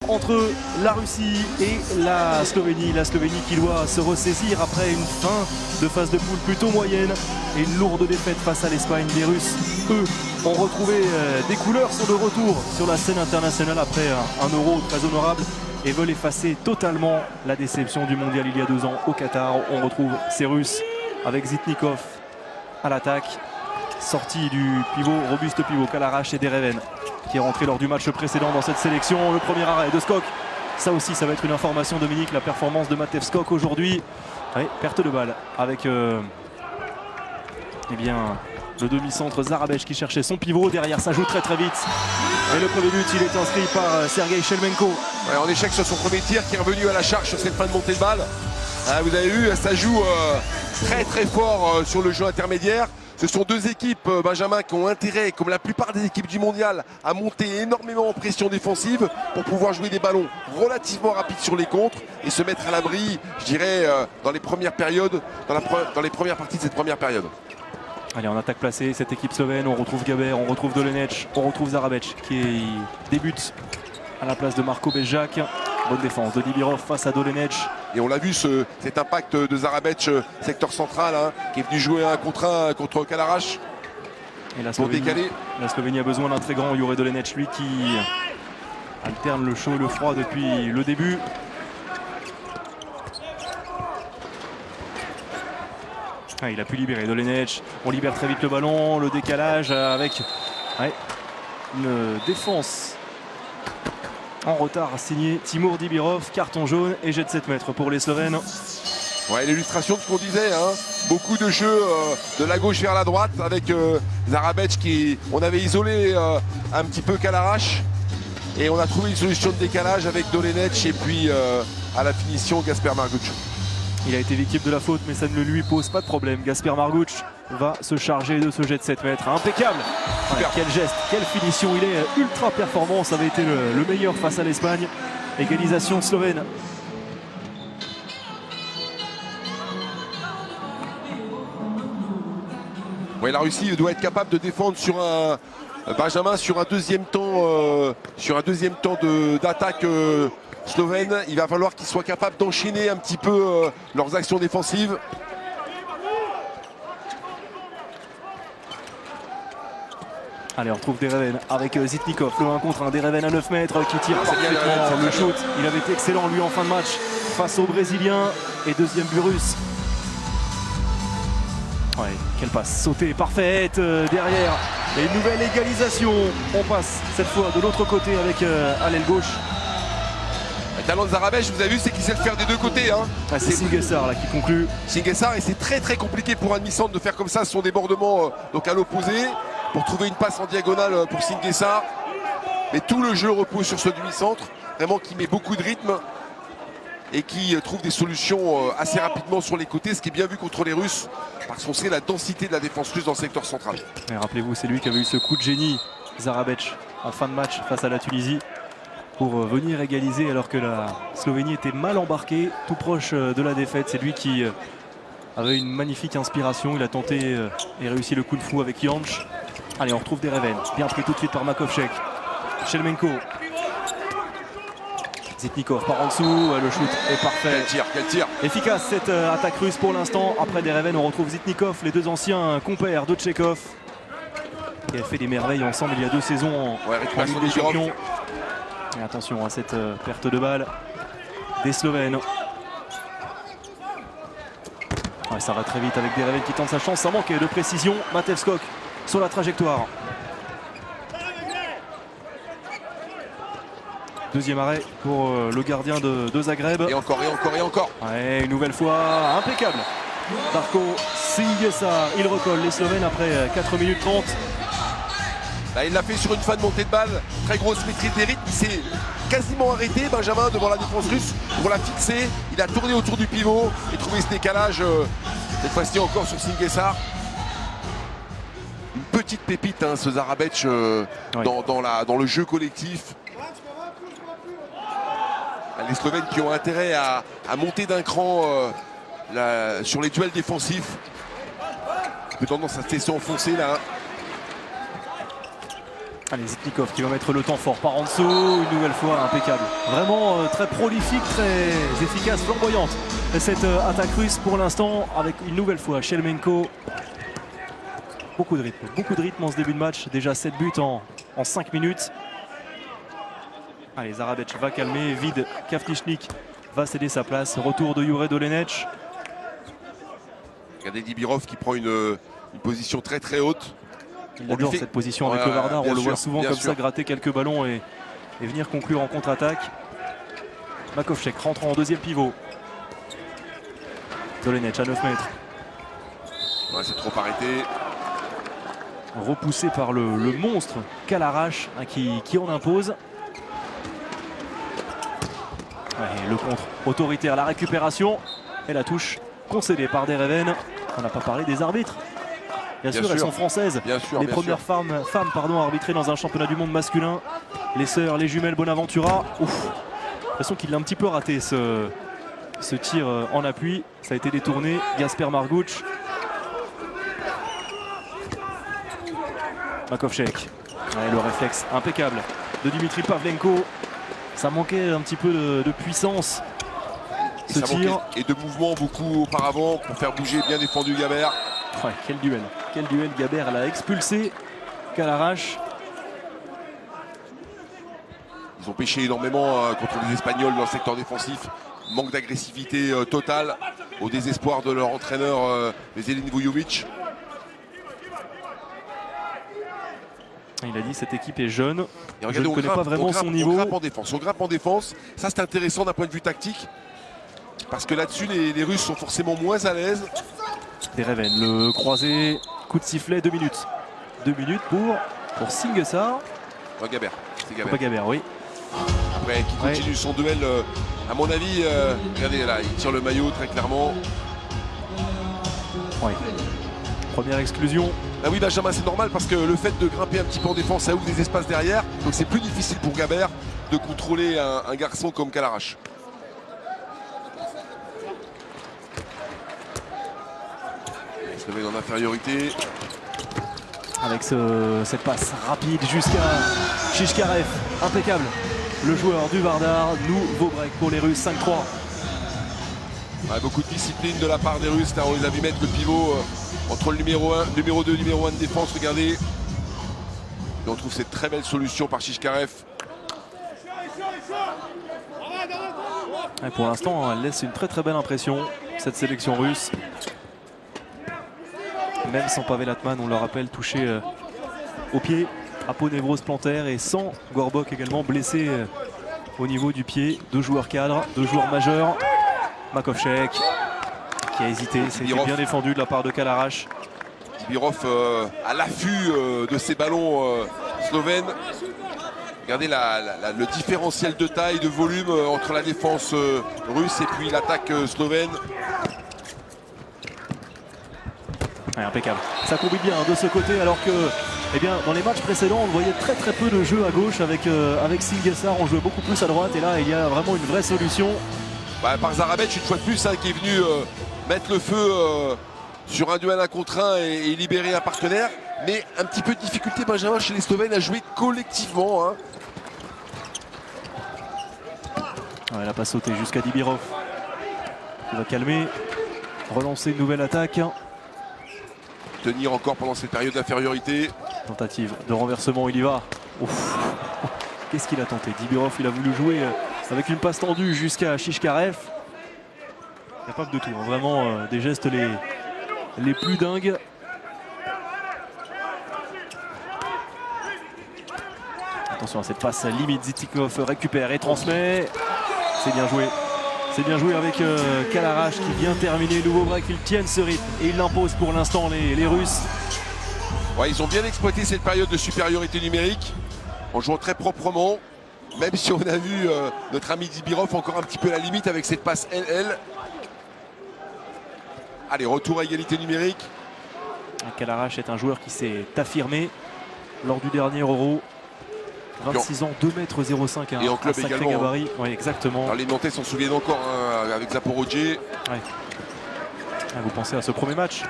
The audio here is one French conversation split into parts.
entre la Russie et la Slovénie. La Slovénie qui doit se ressaisir après une fin de phase de poule plutôt moyenne et une lourde défaite face à l'Espagne. Les Russes, eux, ont retrouvé des couleurs sur le retour sur la scène internationale après un Euro très honorable et veulent effacer totalement la déception du mondial il y a 2 ans au Qatar. On retrouve ces Russes avec Zitnikov à l'attaque, sorti du pivot, robuste pivot Kalarash et Dereven qui est rentré lors du match précédent dans cette sélection. Le premier arrêt de Skok, ça aussi ça va être une information, Dominique, la performance de Matej Skok aujourd'hui. Oui, perte de balle avec eh bien, le demi-centre Zarabech qui cherchait son pivot. Derrière ça joue très vite et le premier but il est inscrit par Sergei Shelemenko. Ouais, en échec sur son premier tir qui est revenu à la charge sur cette fin de montée de balle. Vous avez vu, ça joue très fort sur le jeu intermédiaire. Ce sont deux équipes, Benjamin, qui ont intérêt, comme la plupart des équipes du mondial, à monter énormément en pression défensive pour pouvoir jouer des ballons relativement rapides sur les contres et se mettre à l'abri, je dirais, dans les premières périodes, dans les premières parties de cette première période. Allez, en attaque placée, cette équipe slovène, on retrouve Gaber, on retrouve Dolenech, on retrouve Zarabech qui débute à la place de Marko Beljak. Bonne défense de Dibirov face à Dolenech. Et on l'a vu, cet impact de Zarabech, secteur central, hein, qui est venu jouer un contre 1 contre Kalarash. Et la Slovénie a besoin d'un très grand Jure Dolenech, lui qui alterne le chaud et le froid depuis le début. Ah, il a pu libérer Dolenech. On libère très vite le ballon, le décalage avec une défense en retard signé Timur Dibirov, carton jaune et jet de 7 mètres pour les Slovènes. Ouais, l'illustration de ce qu'on disait, hein. Beaucoup de jeux de la gauche vers la droite avec Zarabech qui, on avait isolé un petit peu Kalarash et on a trouvé une solution de décalage avec Dolenech et puis à la finition Gasper Marguč. Il a été victime de la faute mais ça ne lui pose pas de problème. Gasper Marguč va se charger de ce jet de 7 mètres. Impeccable. Ouais, quel geste, quelle finition, il est ultra performant, ça avait été le meilleur face à l'Espagne. Égalisation slovène. Ouais, la Russie doit être capable de défendre sur un Benjamin sur un deuxième temps d'attaque slovène. Il va falloir qu'ils soient capables d'enchaîner un petit peu leurs actions défensives. Allez, on retrouve Dereven avec Zitnikov, le 1 contre 1. Dereven à 9 mètres qui tire parfaitement le shoot. Il avait été excellent lui en fin de match face aux Brésiliens. Et deuxième but russe. Ouais, quelle passe sautée parfaite derrière. Et une nouvelle égalisation. On passe cette fois de l'autre côté avec à l'aile gauche. Le talent de Zarabech, vous avez vu, c'est qu'il sait le faire des deux côtés. Hein. Ah, c'est Singesar là qui conclut. Singesar, et c'est très compliqué pour un demi-centre de faire comme ça son débordement donc à l'opposé. Pour trouver une passe en diagonale pour Singesar. Mais tout le jeu repose sur ce demi-centre, vraiment qui met beaucoup de rythme et qui trouve des solutions assez rapidement sur les côtés, ce qui est bien vu contre les Russes, parce qu'on sait la densité de la défense russe dans le secteur central. Rappelez-vous, c'est lui qui avait eu ce coup de génie, Zarabech, en fin de match face à la Tunisie, pour venir égaliser alors que la Slovénie était mal embarquée, tout proche de la défaite. C'est lui qui avait une magnifique inspiration, il a tenté et réussi le coup de fou avec Janč. Allez, on retrouve Dereven, bien pris tout de suite par Makovček. Shelemenko. Zitnikov par en dessous, le shoot est parfait. Quel tir. Efficace cette attaque russe pour l'instant. Après Dereven, on retrouve Zitnikov, les deux anciens compères de Tchekhov, qui a fait des merveilles ensemble il y a 2 saisons en Ligue des Champions. Et attention à cette perte de balle des Slovènes. Ouais, ça va très vite avec Dereven qui tente sa chance, ça manque de précision. Matej Skok sur la trajectoire. Deuxième arrêt pour le gardien de Zagreb. Et encore. Ouais, une nouvelle fois, impeccable. Darko Singesar, il recolle les Slovènes après 4 minutes 30. Là, il l'a fait sur une fin de montée de balle, très grosse maîtrise des rythmes. Il s'est quasiment arrêté, Benjamin, devant la défense russe pour la fixer. Il a tourné autour du pivot et trouvé ce décalage, cette fois-ci encore sur Singesar. Une petite pépite, hein, ce Zarabech oui. dans le jeu collectif. Les Slovènes qui ont intérêt à monter d'un cran sur les duels défensifs. Un peu tendance à se laisser enfoncer là. Allez, Zitnikov qui va mettre le temps fort par en dessous, une nouvelle fois impeccable. Vraiment très prolifique, très efficace, flamboyante cette attaque russe pour l'instant avec une nouvelle fois Shelemenko. Beaucoup de rythme en ce début de match, déjà 7 buts en 5 minutes. Allez, Zarabec va calmer, vide, Kavničnik va céder sa place, retour de Jure Dolenec. Regardez Dibirov qui prend une position très très haute. Il adore cette position avec le Vardar, on le voit souvent comme ça gratter quelques ballons et venir conclure en contre-attaque. Makovcek rentre en deuxième pivot. Dolenec à 9 mètres. Ouais, c'est trop arrêté. Repoussé par le monstre Kalarash hein, qui en impose. Ouais, le contre autoritaire, la récupération et la touche concédée par Dereven. On n'a pas parlé des arbitres. Bien sûr, elles sont françaises. Les premières femmes à arbitrer dans un championnat du monde masculin. Les sœurs, les jumelles Bonaventura. Ouf, l'impression qu'il l'a un petit peu raté ce tir en appui. Ça a été détourné. Gasper Marguch. Makovcek. Ouais, le réflexe impeccable de Dimitri Pavlenko. Ça manquait un petit peu de puissance. Ce tir. Et de mouvement beaucoup auparavant pour faire bouger, bien défendu Gabert. Ouais, quel duel. Gabert l'a expulsé. Kalarash. Ils ont pêché énormément contre les Espagnols dans le secteur défensif. Manque d'agressivité totale au désespoir de leur entraîneur Veselin Vujovic. Il a dit cette équipe est jeune. Et regardez, je ne connais pas vraiment son niveau. On grimpe en défense. Ça c'est intéressant d'un point de vue tactique. Parce que là-dessus les Russes sont forcément moins à l'aise. Dereven, le croisé, coup de sifflet, 2 minutes. 2 minutes pour Singesar. Gabert, c'est Gabert. Pas Gabert, oui. Après, qui continue son duel, à mon avis, regardez là, il tire le maillot très clairement. Oui. Première exclusion. Ah oui, Benjamin, c'est normal parce que le fait de grimper un petit peu en défense, ça ouvre des espaces derrière. Donc c'est plus difficile pour Gabert de contrôler un garçon comme Kalarash. Il se met en infériorité. Avec cette passe rapide jusqu'à Shishkarev. Impeccable. Le joueur du Vardar. Nouveau break pour les Russes, 5-3. Ouais, beaucoup de discipline de la part des Russes. Là, on les a vu mettre le pivot entre le numéro 1, numéro 2, numéro 1 de défense. Regardez. Et on trouve cette très belle solution par Shishkarev. Et pour l'instant, elle laisse une très belle impression, cette sélection russe. Même sans Pavel Atman, on le rappelle, touché au pied, aponévrose plantaire, et sans Gorbok également blessé au niveau du pied. 2 joueurs cadres, 2 joueurs majeurs. Makovcek qui a hésité, c'était bien défendu de la part de Kalarash. Dibirov à l'affût de ces ballons slovènes. Regardez le différentiel de taille, de volume entre la défense russe et puis l'attaque slovène. Ouais, impeccable. Ça combine bien de ce côté alors que dans les matchs précédents on voyait très peu de jeu à gauche avec Singesar. On jouait beaucoup plus à droite et là il y a vraiment une vraie solution. Par Zarabec une fois de plus qui est venu mettre le feu sur un duel 1 contre 1 et libérer un partenaire. Mais un petit peu de difficulté Benjamin chez les Slovènes à jouer collectivement. Ouais, elle n'a pas sauté jusqu'à Dibirov. Il va calmer, relancer une nouvelle attaque. Tenir encore pendant cette période d'infériorité. Tentative de renversement, il y va. Qu'est-ce qu'il a tenté? Dibirov, il a voulu jouer avec une passe tendue jusqu'à Shishkarev. Capable de tout, hein. Vraiment des gestes les plus dingues. Attention à cette passe limite, Zitnikov récupère et transmet. C'est bien joué. C'est bien joué avec Kalarash qui vient terminer. Nouveau break, ils tiennent ce rythme et ils l'imposent pour l'instant les Russes. Ouais, ils ont bien exploité cette période de supériorité numérique en jouant très proprement. Même si on a vu notre ami Dibirov encore un petit peu à la limite avec cette passe LL. Allez, retour à égalité numérique. Kalarash est un joueur qui s'est affirmé lors du dernier Euro. 26 ans, 2,05 m. Et en club également. Gabarit. Oui, exactement. Alors les Nantais s'en souviennent encore avec Zaporozhye. Ouais. Vous pensez à ce premier match?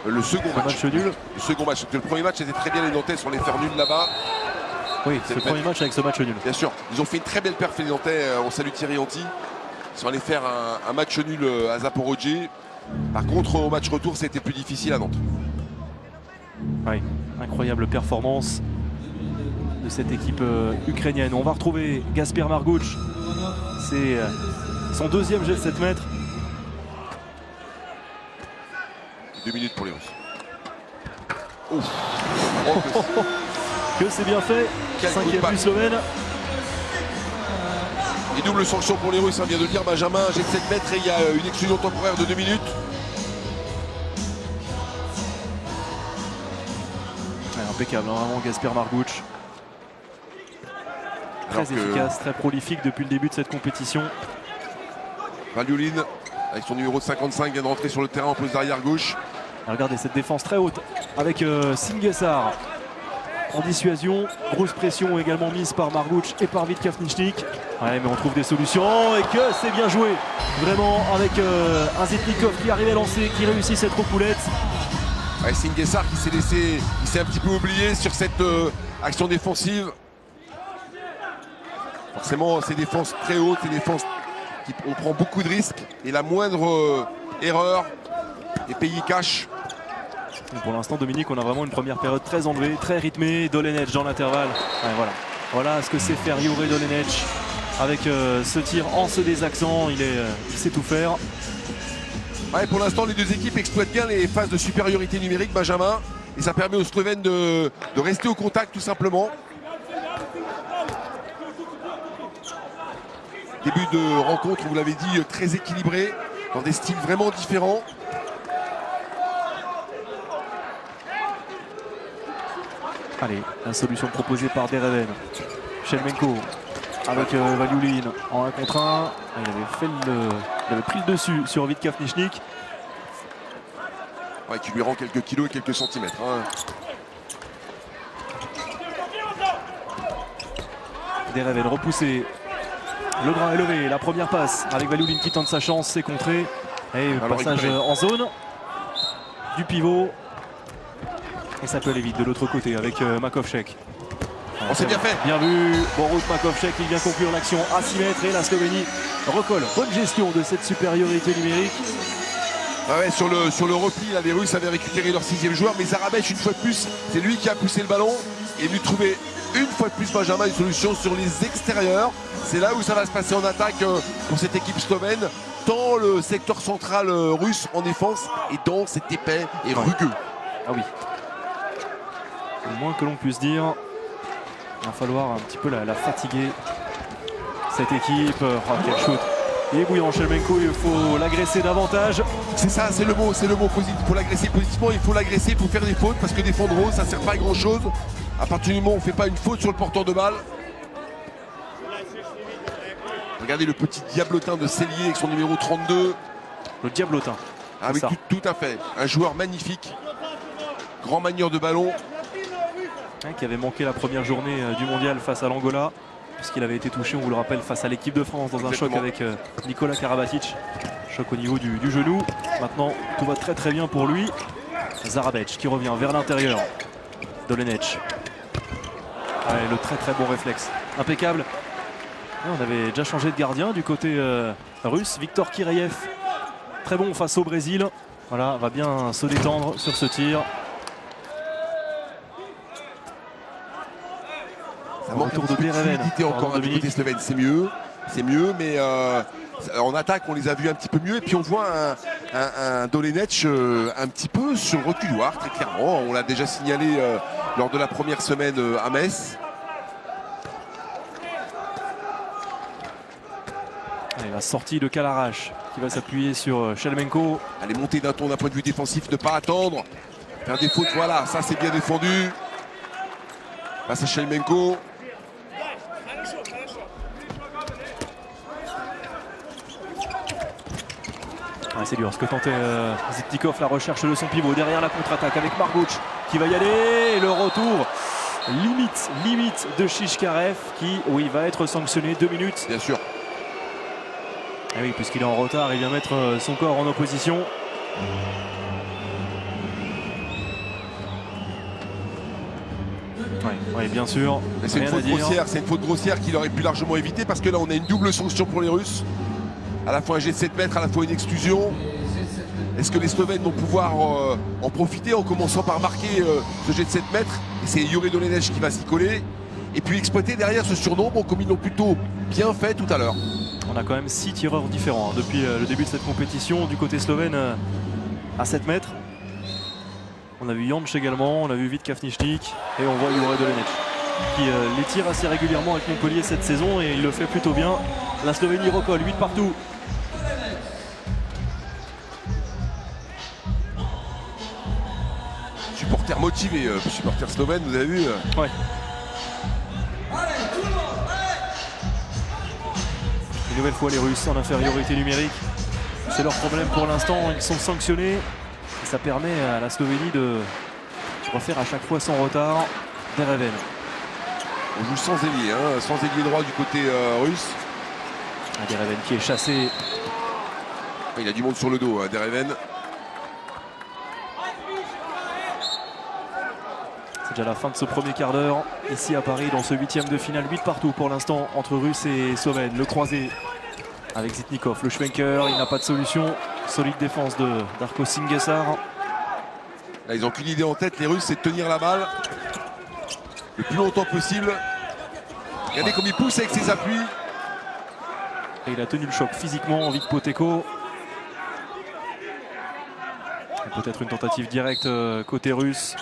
Le second match. Nul. Le second match. Le premier match était très bien les Nantais sur les faire nuls là-bas. Oui, c'est le premier match avec ce match nul. Bien sûr, ils ont fait une très belle perf les Nantais. On salue Thierry Anti. Ils sont allés faire un match nul à Zaporozhye. Par contre, au match retour, c'était plus difficile à Nantes. Oui, incroyable performance de cette équipe ukrainienne. On va retrouver Gasper Margouch. C'est son deuxième jet de 7 mètres. 2 minutes pour les Russes. Ouf. Que c'est bien fait. Quel coup de 5e balle. but slovène. Et double sanction pour les Russes, hein, vient de le dire Benjamin, jet de 7 mètres et il y a une exclusion temporaire de 2 minutes. Ouais, impeccable, hein, vraiment Gasper Margouch. Très efficace, très prolifique depuis le début de cette compétition. Valiulin, avec son numéro 55, vient de rentrer sur le terrain en poste d'arrière gauche. Et regardez cette défense très haute avec Singesar en dissuasion. Grosse pression également mise par Margouch et par Vitkafnichnik. Ouais, mais on trouve des solutions et que c'est bien joué. Vraiment avec un Zetnikov qui arrive à lancer, qui réussit cette recoulette. Ouais, Singesar qui s'est laissé, il s'est un petit peu oublié sur cette action défensive. Forcément, ces défenses très hautes, ces défenses qui on prend beaucoup de risques et la moindre erreur est payée cash. Et pour l'instant, Dominique, on a vraiment une première période très enlevée, très rythmée. Dolenech dans l'intervalle. Ouais, voilà ce que sait faire Jure Dolenech avec ce tir en se désaxant. Il sait tout faire. Ouais, pour l'instant, les deux équipes exploitent bien les phases de supériorité numérique, Benjamin. Et ça permet aux Slovènes de rester au contact tout simplement. Début de rencontre, vous l'avez dit, très équilibré, dans des styles vraiment différents. Allez, la solution proposée par Dereven. Shelmenko avec Valiulin en 1 contre 1. Il avait pris le dessus sur Vitkafnichnik. Ouais, qui lui rend quelques kilos et quelques centimètres. Hein. Dereven repoussé. Le bras est levé, la première passe avec Valiulin qui tente sa chance, c'est contré. Et passage en zone du pivot. Et ça peut aller vite de l'autre côté avec Makovcek. On s'est bien fait. Bien vu, Borut Makovcek, il vient conclure l'action à 6 mètres et la Slovénie recolle. Bonne gestion de cette supériorité numérique. Ah ouais, sur le repli, là, les Russes avaient récupéré leur 6e joueur, mais Zarabech, une fois de plus, c'est lui qui a poussé le ballon et est venu trouver une fois de plus, Benjamin, une solution sur les extérieurs. C'est là où ça va se passer en attaque pour cette équipe slovène, tant le secteur central russe en défense est dense, c'est épais et rugueux. Ah oui. Le moins que l'on puisse dire. Il va falloir un petit peu la fatiguer, cette équipe. Oh, quel shoot. Il est bouillant, Shelmenko, il faut l'agresser davantage. C'est ça, c'est le mot positif. Il faut l'agresser positivement, il faut l'agresser, il faut faire des fautes, parce que défendre haut, ça ne sert pas à grand chose. À partir du moment où on ne fait pas une faute sur le porteur de balle. Regardez le petit diablotin de Cellier avec son numéro 32. Le diablotin. Ah oui, tout à fait. Un joueur magnifique. Grand manieur de ballon. Qui avait manqué la première journée du mondial face à l'Angola, puisqu'il avait été touché, on vous le rappelle, face à l'équipe de France dans un choc avec Nikola Karabatic. Choc au niveau du genou. Maintenant, tout va très très bien pour lui. Zarabech qui revient vers l'intérieur. Dolenech. Ouais, le très très bon réflexe. Impeccable. Et on avait déjà changé de gardien du côté russe. Viktor Kiraev. Très bon face au Brésil. Voilà, va bien se détendre sur ce tir. Ça manque un petit peu de fluidité encore du côté slovène, c'est mieux, mais en attaque on les a vus un petit peu mieux et puis on voit un Dolenech un petit peu sur le reculoir, très clairement, on l'a déjà signalé lors de la première semaine à Metz. Allez, la sortie de Kalarash qui va s'appuyer sur Shelmenko. Allez, monter d'un ton d'un point de vue défensif, ne pas attendre, faire des fautes, voilà, ça c'est bien défendu. Passe à Shelmenko. Ouais, c'est dur ce que tentait Zetnikov, la recherche de son pivot derrière la contre-attaque avec Margouch qui va y aller. Et le retour limite de Shishkarev qui, oui, va être sanctionné 2 minutes. Bien sûr. Et oui, puisqu'il est en retard, il vient mettre son corps en opposition. Oui, bien sûr. C'est une faute grossière, c'est une faute grossière qu'il aurait pu largement éviter parce que là on a une double sanction pour les Russes. À la fois un jet de 7 mètres, à la fois une exclusion. Est-ce que les Slovènes vont pouvoir en profiter en commençant par marquer ce jet de 7 mètres? Et c'est Jure Dolenec qui va s'y coller. Et puis exploiter derrière ce surnombre comme ils l'ont plutôt bien fait tout à l'heure. On a quand même 6 tireurs différents depuis le début de cette compétition du côté slovène à 7 mètres. On a vu Janč également, on a vu Vít Kavničník et on voit Jure Dolenec qui les tire assez régulièrement avec Montpellier cette saison et il le fait plutôt bien. La Slovénie recolle 8 partout. Supporters motivés, supporters slovènes, vous avez vu Ouais. Une nouvelle fois les Russes en infériorité numérique. C'est leur problème pour l'instant, ils sont sanctionnés. Et ça permet à la Slovénie de refaire à chaque fois son retard. Dereven. On joue sans ailier, sans ailier droit du côté russe. Dereven qui est chassé. Il a du monde sur le dos, Dereven. C'est déjà la fin de ce premier quart d'heure ici à Paris dans ce 8e de finale. 8 partout pour l'instant entre Russes et Slovènes. Le croisé avec Zitnikov, le Schwenker, il n'a pas de solution. Solide défense de Darko Singesar. Là, ils n'ont qu'une idée en tête, les Russes, c'est de tenir la balle le plus longtemps possible. Regardez comme il pousse avec ses appuis. Et il a tenu le choc physiquement, Vít Poteco. Peut-être une tentative directe côté russe.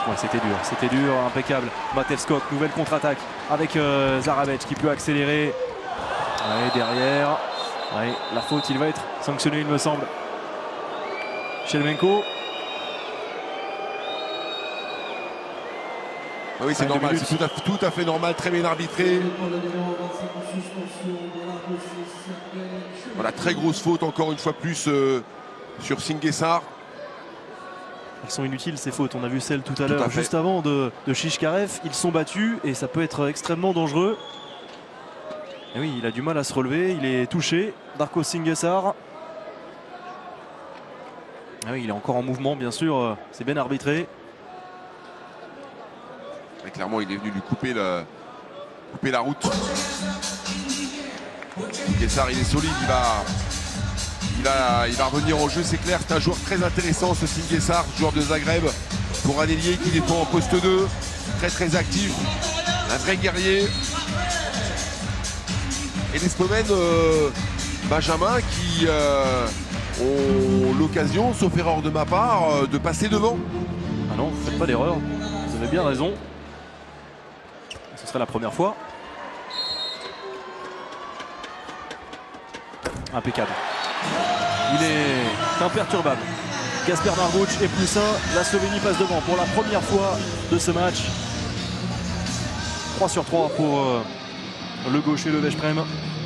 Ouais, c'était dur, impeccable. Matevskok, nouvelle contre-attaque avec Zarabec qui peut accélérer. Ouais, derrière. Ouais, la faute, il va être sanctionné, il me semble. Shelemenko. Ah oui, c'est normal, c'est tout à fait normal, très bien arbitré. Voilà, très grosse faute encore une fois plus sur Singesar. Elles sont inutiles ces fautes, on a vu celle tout à l'heure juste avant de Shishkarev. Ils sont battus et ça peut être extrêmement dangereux. Et oui, il a du mal à se relever, il est touché. Darko Singesar. Ah oui, il est encore en mouvement bien sûr, c'est bien arbitré. Et clairement, il est venu lui couper la route. Singesar, il est solide, il va revenir en jeu, c'est clair. C'est un joueur très intéressant ce Singesar, joueur de Zagreb, pour un ailier qui défend en poste 2, très actif, un vrai guerrier. Et les Slovènes, Benjamin, qui ont l'occasion, sauf erreur de ma part, de passer devant. Ah non, faites pas d'erreur, vous avez bien raison. Ce serait la première fois. Impeccable. Il est imperturbable. Kasper Marguč est plus 1. La Slovénie passe devant pour la première fois de ce match. 3 sur 3 pour le gaucher, le Veszprém.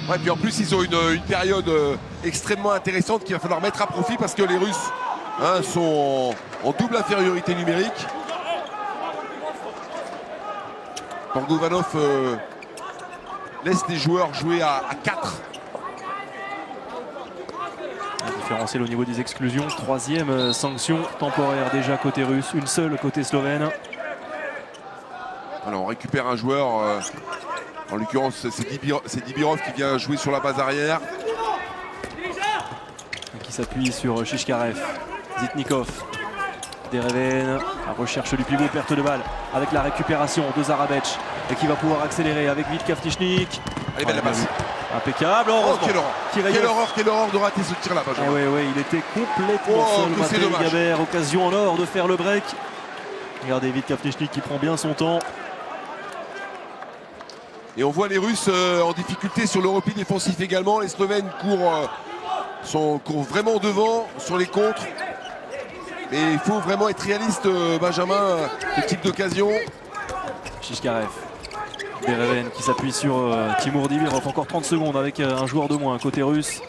Ouais, puis en plus, ils ont une période extrêmement intéressante qu'il va falloir mettre à profit parce que les Russes sont en double infériorité numérique. Borgovanov laisse les joueurs jouer à 4. Différentiel au niveau des exclusions. 3e sanction temporaire déjà côté russe. Une seule côté slovène. Alors on récupère un joueur. En l'occurrence, c'est Dibirov qui vient jouer sur la base arrière. Qui s'appuie sur Shishkarev. Zitnikov. Dereven. La recherche du pivot, perte de balle. Avec la récupération de Zarabec. Et qui va pouvoir accélérer avec Vít Kavničník. Allez, belle la passe. Impeccable. Oh, quelle horreur de rater ce tir-là. Oui, il était complètement seul. C'est dommage. Gabert, occasion en or de faire le break. Regardez Vít Kavničník qui prend bien son temps. Et on voit les Russes en difficulté sur le repli défensif également. Les Slovènes courent vraiment devant sur les contres. Mais il faut vraiment être réaliste, Benjamin, ce type d'occasion. Shishkarev. Dereven qui s'appuie sur Timur Dibirov. Encore 30 secondes avec un joueur de moins côté russe.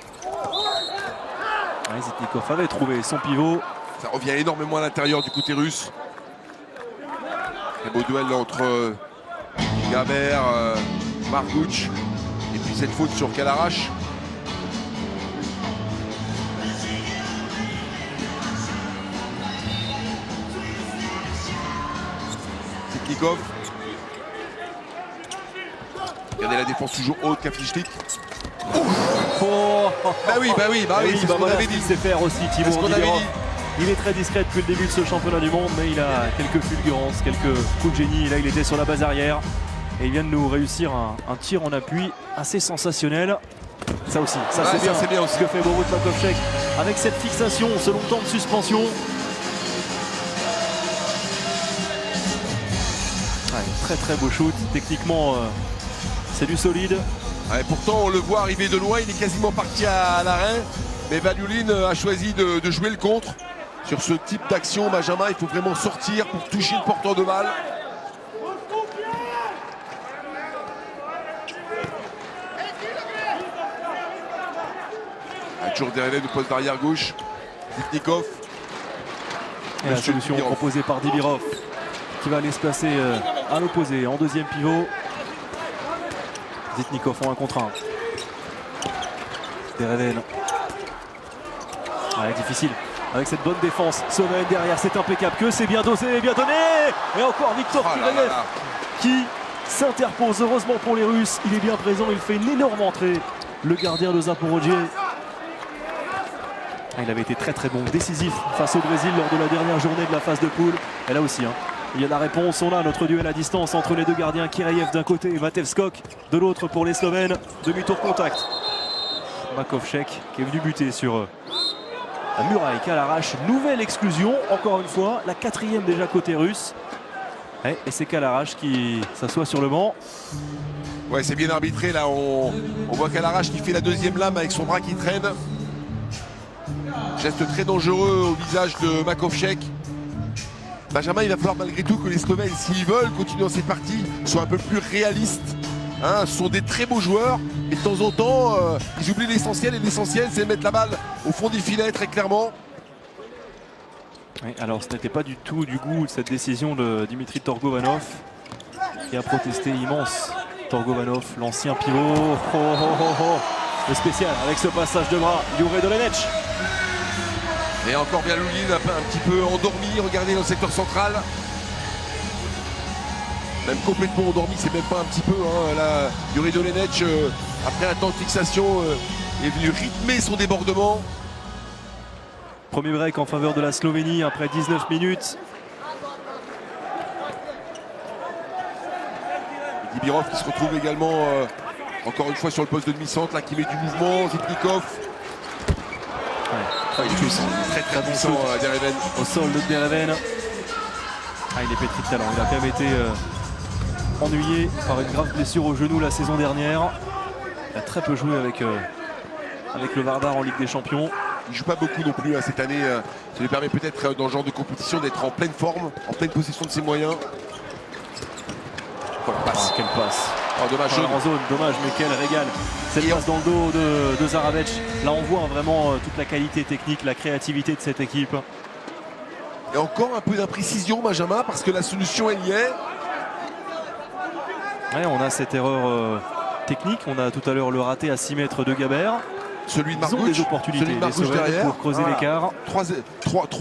Ouais, Zitnikov avait trouvé son pivot. Ça revient énormément à l'intérieur du côté russe. Un beau duel entre Gabert, Marguč et puis cette faute sur Kalarash. Zitnikov. Regardez la défense toujours haute, Kaflichnik. Oh, Bah oui, c'est ce qu'on voilà avait ce qu'il dit. sait faire aussi, C'est Thibaut ce qu'on avait Dibirov. dit. Il est très discret depuis le début de ce championnat du monde, mais il a quelques fulgurances, quelques coups de génie. Et là, il était sur la base arrière. Et il vient de nous réussir un tir en appui assez sensationnel. Ça aussi, ça Ouais, c'est bien aussi. ce que fait Borut Makovchek avec cette fixation, ce long temps de suspension. Ouais, très beau shoot. Techniquement, c'est du solide. Ouais, pourtant, on le voit arriver de loin, il est quasiment parti à l'arrêt. Mais Valiulin a choisi de jouer le contre. Sur ce type d'action, Benjamin, il faut vraiment sortir pour toucher le porteur de balle. Toujours derrière du poste d'arrière gauche. Zitnikov. Et la solution Dibirov. proposée par Dibirov qui va aller se placer à l'opposé en deuxième pivot. Zitnikov en 1 contre 1. Dereven. Ouais, difficile avec cette bonne défense. Slovène derrière, c'est impeccable. Que c'est bien dosé, bien donné. Et encore Viktor Oh là là Kireyev là. qui s'interpose. Heureusement pour les Russes, il est bien présent. Il fait une énorme entrée. Le gardien de Zaporozhye. Il avait été très bon, décisif face au Brésil lors de la dernière journée de la phase de poule. Et là aussi, il y a la réponse. On a notre duel à distance entre les deux gardiens. Kireyev d'un côté et Matev Skok de l'autre pour les Slovènes. Demi-tour contact. Makovchek qui est venu buter sur la muraille Kalarash. Nouvelle exclusion, encore une fois. La 4e déjà côté russe. Et c'est Kalarash qui s'assoit sur le banc. Ouais, c'est bien arbitré là. On voit Kalarash qui fait la deuxième lame avec son bras qui traîne. Geste très dangereux au visage de Makovchek. Benjamin, il va falloir malgré tout que les Slovènes, s'ils veulent continuer dans cette partie, soient un peu plus réalistes. Ce sont des très beaux joueurs, et de temps en temps, ils oublient l'essentiel. Et l'essentiel, c'est de mettre la balle au fond du filet, très clairement. Oui, alors ce n'était pas du tout du goût de cette décision de Dimitri Torgovanov qui a protesté immense. Torgovanov, l'ancien pivot. Le spécial avec ce passage de bras, Jure Dolenec. Et encore bien Valiulin un petit peu endormi, regardez dans le secteur central. Même complètement endormi, c'est même pas un petit peu. Là, Jure Dolenec, après un temps de fixation, est venu rythmer son débordement. Premier break en faveur de la Slovénie après 19 minutes. Dibirov qui se retrouve également encore une fois sur le poste de demi-centre, là qui met du mouvement. Zitnikov. Très Très bon puissant shoot Dereven. au sol de Dereven. Il est pétri de talent. Il a quand même été ennuyé par une grave blessure au genou la saison dernière. Il a très peu joué avec le Vardar en Ligue des Champions. Il ne joue pas beaucoup non plus cette année. Ça lui permet peut-être dans ce genre de compétition d'être en pleine forme, en pleine possession de ses moyens. Quelle passe. Dommage. En zone, dommage, mais quel régal. Cette passe dans le dos de Zaravec. Là, on voit vraiment toute la qualité technique, la créativité de cette équipe. Et encore un peu d'imprécision, Benjamin, parce que la solution, elle y est. Ouais, on a cette erreur technique. On a tout à l'heure le raté à 6 mètres de Gabert. Celui de Ils ont Margouch, des opportunités celui de Margouch les Slovènes, derrière pour creuser Voilà. l'écart.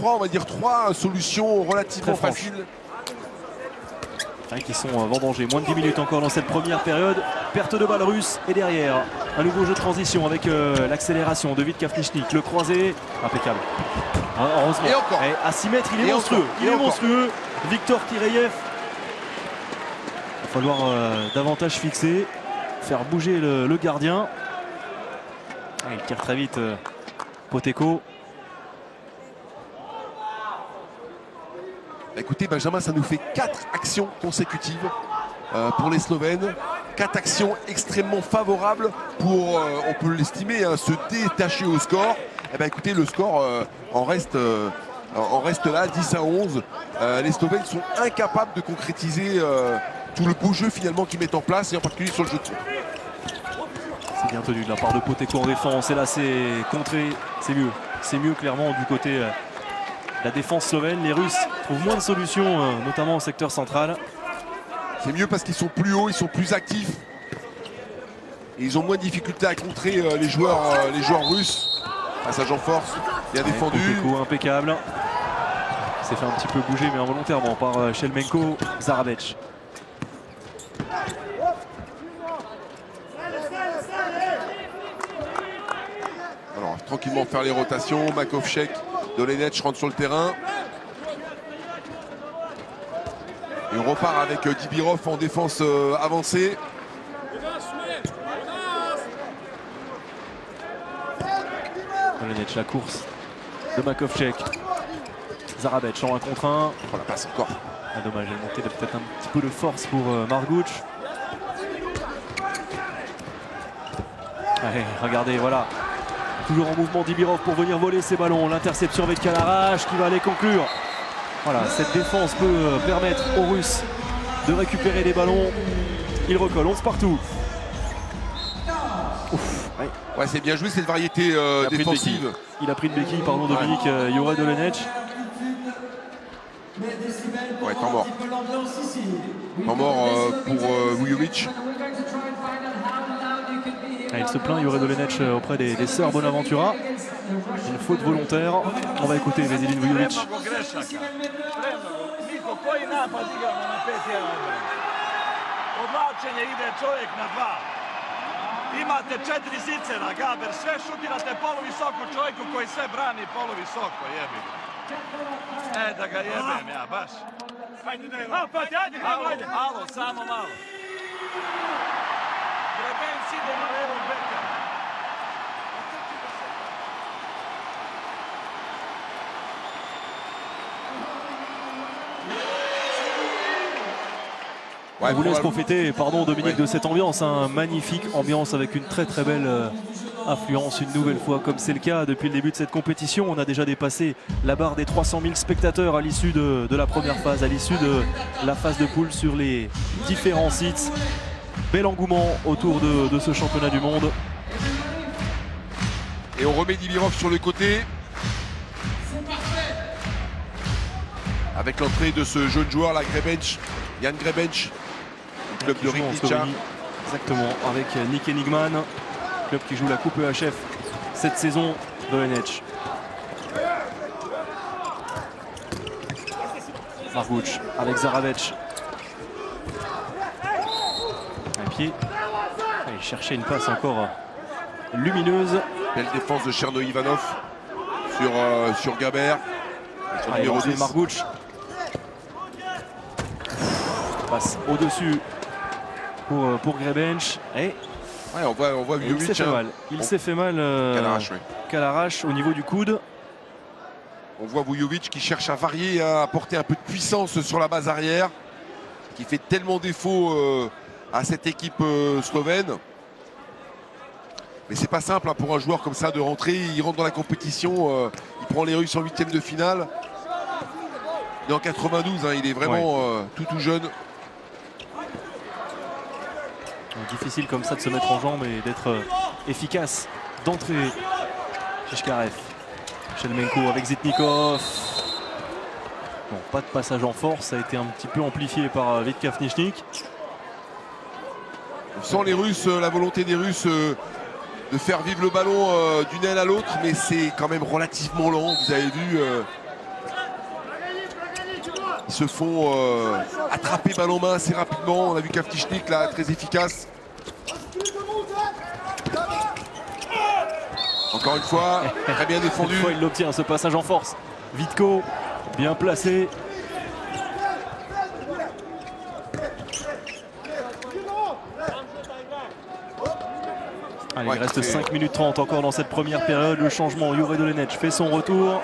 On va dire trois solutions relativement Très franches. faciles. Qui sont vendangés. Moins de 10 minutes encore dans cette première période. Perte de balle russe et derrière un nouveau jeu de transition avec l'accélération de Vit Kaflichnik. Le croisé, impeccable. Heureusement. Et encore. À 6 mètres, il est Et monstrueux. encore. Il Et est encore. monstrueux. Viktor Kireyev. Il va falloir davantage fixer, faire bouger le gardien. Il tire très vite Poteko. Écoutez, Benjamin, ça nous fait 4 actions consécutives pour les Slovènes. 4 actions extrêmement favorables pour, on peut l'estimer, se détacher au score. Eh bien, écoutez, le score en reste là, 10-11. Les Slovènes sont incapables de concrétiser tout le beau jeu finalement qu'ils mettent en place, et en particulier sur le jeu de son. C'est bien tenu de la part de Poteko en défense. Et là, c'est contré. C'est mieux. C'est mieux clairement du côté la défense slovène. Les Russes trouvent moins de solutions, notamment au secteur central. C'est mieux parce qu'ils sont plus hauts, ils sont plus actifs. Et ils ont moins de difficultés à contrer les joueurs russes. Passage en force, bien défendu. Poteko impeccable. s'est fait un petit peu bouger, mais involontairement, par Shelmenko. Zarabec. Alors, tranquillement faire les rotations. Makovchek, Dolenech rentre sur le terrain. Et on repart avec Dibirov en défense avancée. Dolenech, la course de Makovchek. Zarabec en 1 contre 1. Oh la passe encore. Ah, dommage, elle montait peut-être un petit peu de force pour Marguch. Allez, regardez, voilà. Toujours en mouvement Dibirov pour venir voler ses ballons. L'interception avec Kalarash qui va aller conclure. Voilà, cette défense peut permettre aux Russes de récupérer les ballons. Il recolle 11 partout. Ouf, ouais. Ouais, c'est bien joué cette variété défensive. Il a pris de béquille, pardon, Dominique. Jure Dolenech. Ouais, temps mort. Temps mort pour Vujovic. Ah, il se plaint, Jure Dolenech, auprès des sœurs Bonaventura. Une faute volontaire. On va écouter Veselin Vujovic. Imate 4 zicera, Gaber, sve šutirate poluvisoko čovjeku koji sve brani poluvisoko, jebi ga. Da ga jebem ja, baš. Malo, samo malo. Grebenc ide na levog beka. Ouais, on vous laisse profiter, pardon Dominique, de cette ambiance, hein. Magnifique ambiance avec une très très belle affluence une nouvelle fois, comme c'est le cas depuis le début de cette compétition. On a déjà dépassé la barre des 300 000 spectateurs à l'issue de la première phase, à l'issue de la phase de poule sur les différents sites. Bel engouement autour de ce championnat du monde. Et on remet Dibirov sur le côté. Avec l'entrée de ce jeune joueur, la Grebench, Jan Grebench, club de Ribnica. Exactement, avec Nick Enigman, club qui joue la Coupe EHF cette saison. Dolenech. Marguch avec Zarabec. Un pied. Il cherchait une passe encore lumineuse. Belle défense de Cherno Ivanov sur Gaber. Allez, Marguch. Passe au-dessus pour Grebench. Et ouais, on voit il s'est fait mal. Il s'est fait mal. Kalarash au niveau du coude. On voit Vujovic qui cherche à varier, à apporter un peu de puissance sur la base arrière, qui fait tellement défaut à cette équipe slovène. Mais c'est pas simple hein, pour un joueur comme ça de rentrer. Il rentre dans la compétition, il prend les Russes en 8e de finale. Il est en 92, hein, il est vraiment tout jeune. Difficile comme ça de se mettre en jambe et d'être efficace d'entrée. Chishkarev, Shelmenko avec Zitnikov. Bon, pas de passage en force, ça a été un petit peu amplifié par Vitkafnichnik. On sent les Russes, la volonté des Russes de faire vivre le ballon d'une aile à l'autre, mais c'est quand même relativement lent. Vous avez vu, ils se font attraper balle en main assez rapidement. On a vu Kafnichnik là, très efficace. Encore une fois, très bien défendu. Une fois, il l'obtient, ce passage en force. Vitko, bien placé. Allez, il reste 5 minutes 30 encore dans cette première période. Le changement, Jure Dolenech fait son retour.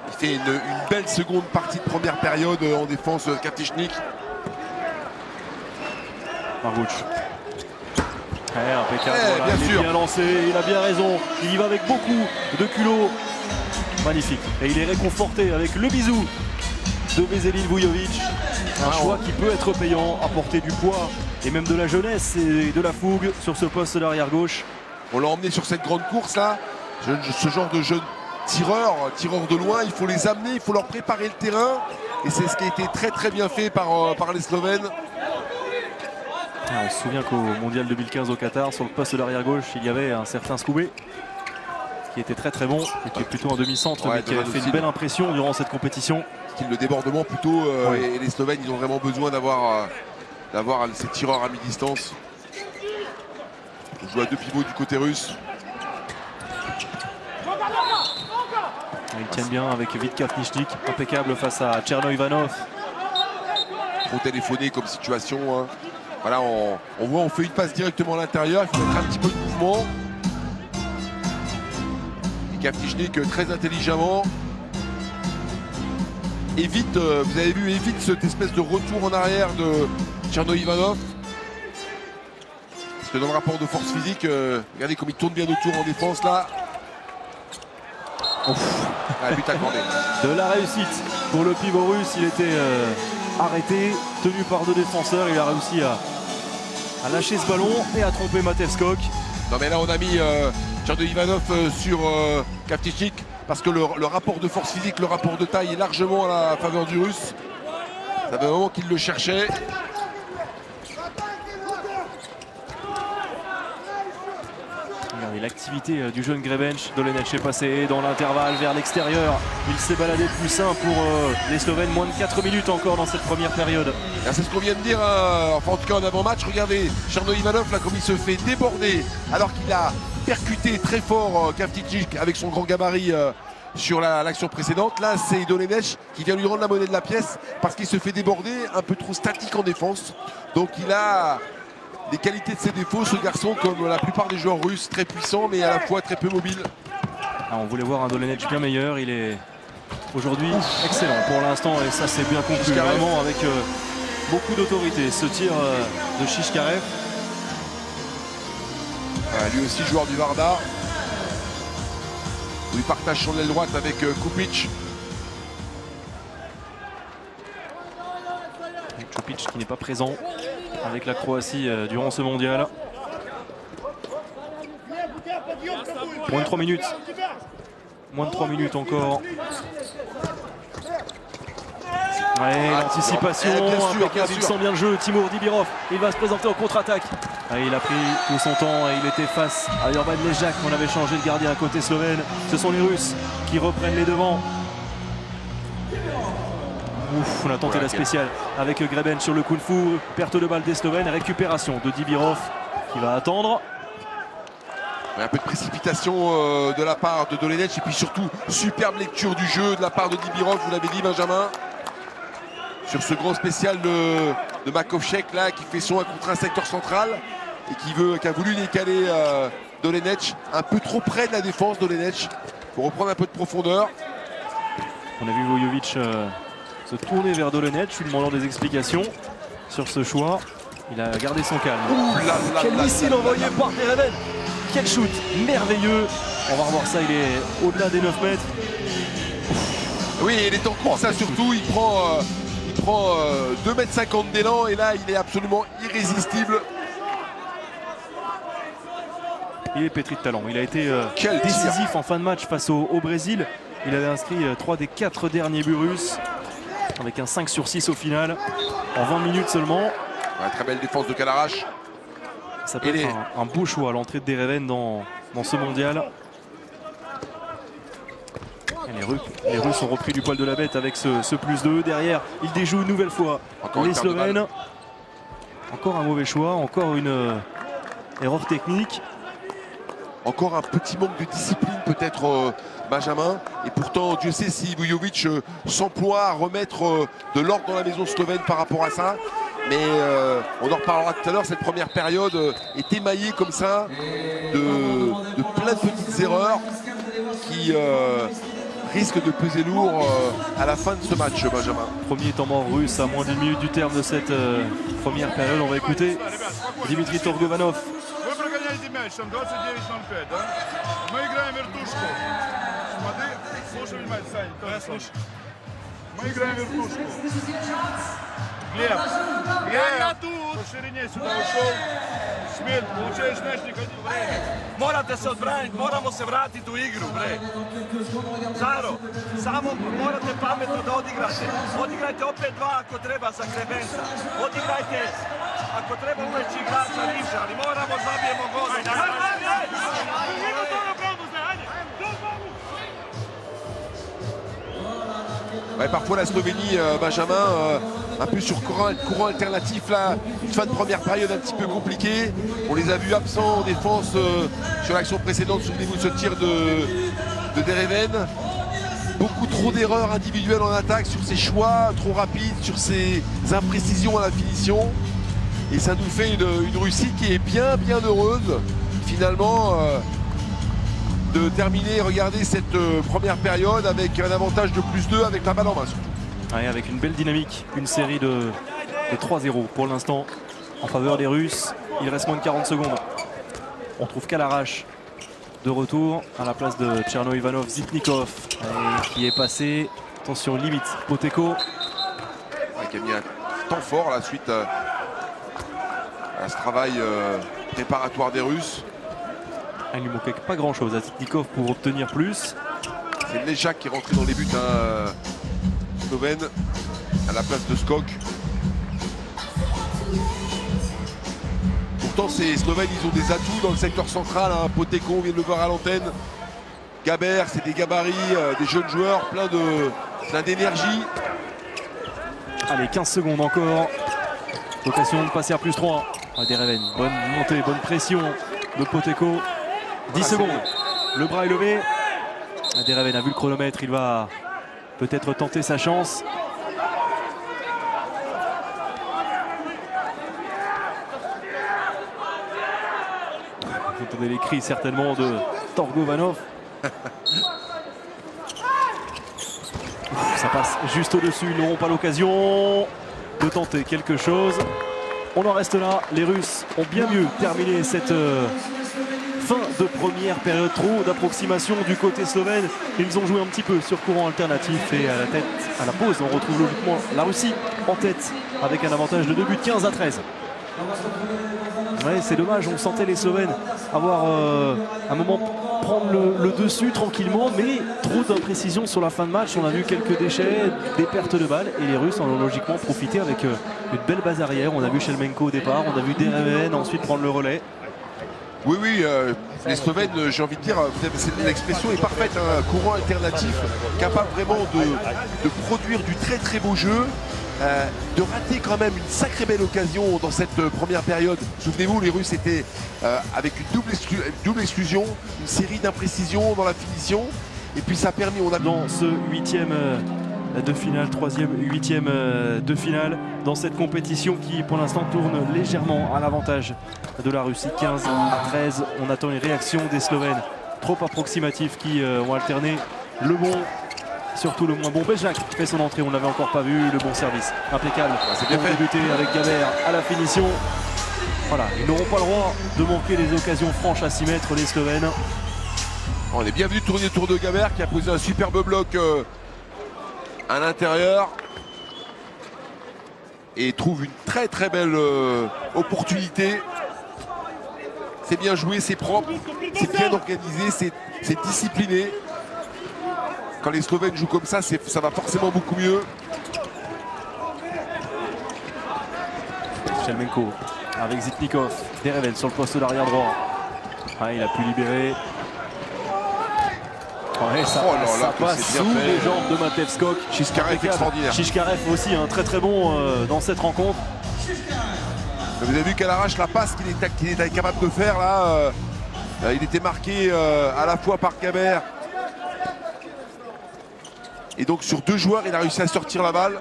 Il fait une belle seconde partie de première période en défense Kafnichnik. Marguch. Impeccable, voilà, bien il sûr. est bien lancé, il a bien raison. Il y va avec beaucoup de culot. Magnifique. Et il est réconforté avec le bisou de Veselin Vujovic. Un choix qui peut être payant, apporter du poids et même de la jeunesse et de la fougue sur ce poste d'arrière gauche. On l'a emmené sur cette grande course là. Ce genre de jeunes tireurs de loin, il faut les amener, il faut leur préparer le terrain. Et c'est ce qui a été très très bien fait par les Slovènes. On se souvient qu'au Mondial 2015 au Qatar, sur le poste de l'arrière gauche, il y avait un certain Skoubé qui qui était très très bon, et qui est plutôt un demi-centre, Ouais, mais qui a fait une belle impression durant cette compétition. Le débordement plutôt, Ouais. et les Slovènes ils ont vraiment besoin d'avoir ces tireurs à mi-distance. On joue à 2 pivots du côté russe. Ils tiennent bien avec Vitka Nischnik, impeccable face à Cherno Ivanov. Trop téléphoné comme situation. Hein. Voilà, on voit, on fait une passe directement à l'intérieur, il faut mettre un petit peu de mouvement. Et Kavtichnik très intelligemment évite, vous avez vu, évite cette espèce de retour en arrière de Cherno Ivanov. Parce que dans le rapport de force physique, regardez comme il tourne bien autour en défense là. Ah, but accordé. De la réussite pour le pivot russe, il était arrêté, tenu par 2 défenseurs, il a réussi à lâcher ce ballon et à tromper Matevskog. Non mais là on a mis Cherno Ivanov sur Kavtichnik parce que le rapport de force physique, le rapport de taille est largement à la faveur du russe. Ça fait un moment qu'il le cherchait. Regardez l'activité du jeune Grebenc. Dolenec est passé dans l'intervalle vers l'extérieur. Il s'est baladé plus sain pour les Slovènes. Moins de 4 minutes encore dans cette première période. C'est ce qu'on vient de dire, enfin en tout cas en avant-match. Regardez Cherno Ivanov là comme il se fait déborder alors qu'il a percuté très fort Kavtichnik avec son grand gabarit sur l'action précédente. Là c'est Dolenec qui vient lui rendre la monnaie de la pièce parce qu'il se fait déborder, un peu trop statique en défense. Donc il a des qualités de ses défauts, ce garçon, comme la plupart des joueurs russes, très puissant mais à la fois très peu mobile. Ah, on voulait voir un Dolenec bien meilleur. Il est aujourd'hui excellent pour l'instant et ça c'est bien conclu, Shishkarev. vraiment avec beaucoup d'autorité. Ce tir de Shishkarev. Lui aussi joueur du Varda. Il partage son aile droite avec Kupic. Kupic qui n'est pas présent avec la Croatie durant ce mondial. Moins de 3 minutes. Moins de 3 minutes encore. Ouais, l'anticipation, il sent bien le jeu. Timur Dibirov, il va se présenter en contre-attaque. Il a pris tout son temps et il était face à Urban Lejak. On avait changé de gardien à côté slovène. Ce sont les Russes qui reprennent les devants. Ouf, on a tenté la spéciale avec Grebenc sur le kung-fu. Perte de balle des Slovènes, récupération de Dibirov qui va attendre. Un peu de précipitation de la part de Dolenec et puis surtout superbe lecture du jeu de la part de Dibirov, vous l'avez dit Benjamin. Sur ce grand spécial de Makovchek là qui fait son 1 contre 1 secteur central et qui a voulu décaler Dolenec un peu trop près de la défense. Dolenec pour reprendre un peu de profondeur. On a vu Vojovic se tourner vers Dolenec, lui demandant des explications sur ce choix. Il a gardé son calme. Quel missile envoyé par Dereven. Quel shoot merveilleux. On va revoir ça, il est au-delà des 9 mètres. Oui, il est en course, ça surtout, il prend 2,50 m d'élan et là il est absolument irrésistible. Il est pétri de talent, il a été Quel décisif en fin de match face au Brésil. Il avait inscrit 3 des 4 derniers buts russes avec un 5/6 au final en 20 minutes seulement. Ouais, très belle défense de Kalarash. Ça peut être un beau choix à l'entrée de Dereven dans ce mondial. Et les Russes ont repris du poil de la bête avec ce +2. Derrière, ils déjouent une nouvelle fois encore les Slovènes. Encore un mauvais choix, encore une erreur technique. Encore un petit manque de discipline peut-être Benjamin. Et pourtant, Dieu sait si Vujovic s'emploie à remettre de l'ordre dans la maison slovène par rapport à ça. Mais on en reparlera tout à l'heure, cette première période est émaillée comme ça de plein de petites erreurs qui risquent de peser lourd à la fin de ce match, Benjamin. Premier temps mort russe à moins d'une minute du terme de cette première période. On va écouter Dimitri Torgovanov. Глеб, по ширине сюда ушел. Šmit, получаешь мяч, не ходи время. Morate se odbraniti, moramo se vratiti u igru, bre. Zaro, samo morate pametno da odigrate. Odigrajte opet 2 ako treba za Grebenca. Odigrajte, ako treba uveći igrača više, ali moramo zabijemo gol. Ouais, parfois la Slovénie, Benjamin, un peu sur courant alternatif là, une fin de première période un petit peu compliquée. On les a vus absents en défense sur l'action précédente, souvenez-vous de ce tir de Dereven. Beaucoup trop d'erreurs individuelles en attaque sur ses choix trop rapides, sur ses imprécisions à la finition. Et ça nous fait une Russie qui est bien heureuse finalement de terminer, regardez cette première période avec un avantage de +2 avec la balle en main surtout. Ouais, avec une belle dynamique, une série de 3-0 pour l'instant en faveur des Russes. Il reste moins de 40 secondes. On trouve Kalarash de retour à la place de Tcherno Ivanov Zitnikov qui est passé, attention limite, Poteko. Ouais, qui a mis un temps fort là suite à ce travail préparatoire des Russes. Il lui manquait pas grand chose à Zitnikov pour obtenir plus. C'est Lejak qui est rentré dans les buts slovène à la place de Skok. Pourtant ces Slovènes ils ont des atouts dans le secteur central, hein. Poteko, on vient de le voir à l'antenne. Gaber, c'est des gabarits, des jeunes joueurs, plein d'énergie. Allez, 15 secondes encore. Occasion de passer à +3. Dereven, bonne montée, bonne pression de Poteko. 10 secondes. Le bras est levé. Dereven a vu le chronomètre, il va peut-être tenter sa chance. Vous entendez les cris certainement de Torgovanov. Ça passe juste au-dessus, ils n'auront pas l'occasion de tenter quelque chose. On en reste là, les Russes ont bien mieux terminé cette fin de première période. Trop d'approximation du côté slovène. Ils ont joué un petit peu sur courant alternatif et à la pause, on retrouve logiquement la Russie en tête avec un avantage de 2 buts, 15-13. Ouais, c'est dommage, on sentait les Slovènes avoir un moment prendre le dessus tranquillement, mais trop d'imprécisions sur la fin de match. On a vu quelques déchets, des pertes de balles et les Russes en ont logiquement profité avec une belle base arrière. On a vu Shelemenko au départ, on a vu Dereven ensuite prendre le relais. Oui, les Slovènes, j'ai envie de dire, l'expression est parfaite, un courant alternatif, capable vraiment de produire du très beau jeu, de rater quand même une sacrée belle occasion dans cette première période. Souvenez-vous, les Russes étaient avec une double exclusion, une série d'imprécisions dans la finition, et puis ça a permis, dans ce 8e de finale, 3e, 8e de finale dans cette compétition qui pour l'instant tourne légèrement à l'avantage de la Russie, 15-13. On attend les réactions des Slovènes trop approximatifs qui ont alterné le bon, surtout le moins bon. Beljak fait son entrée, on ne l'avait encore pas vu, le bon service impeccable. C'est bien fait. Débuté avec Gaber à la finition. Voilà, ils n'auront pas le droit de manquer les occasions franches à 6 mètres, les Slovènes. On est bien venu tourner autour de Gaber qui a posé un superbe bloc à l'intérieur et trouve une très belle opportunité. C'est bien joué, c'est propre, c'est bien organisé, c'est discipliné. Quand les Slovènes jouent comme ça, ça va forcément beaucoup mieux. Shelemenko avec Zitnikov, Dereven sur le poste d'arrière droit. Ah, il a pu libérer. Ouais, ça passe sous les jambes de Matev Skok. Shishkarev extraordinaire. Shishkarev aussi, très bon dans cette rencontre. Vous avez vu Kalarash, la passe qu'il était capable de faire là. Il était marqué à la fois par Gaber. Et donc sur 2 joueurs, il a réussi à sortir la balle.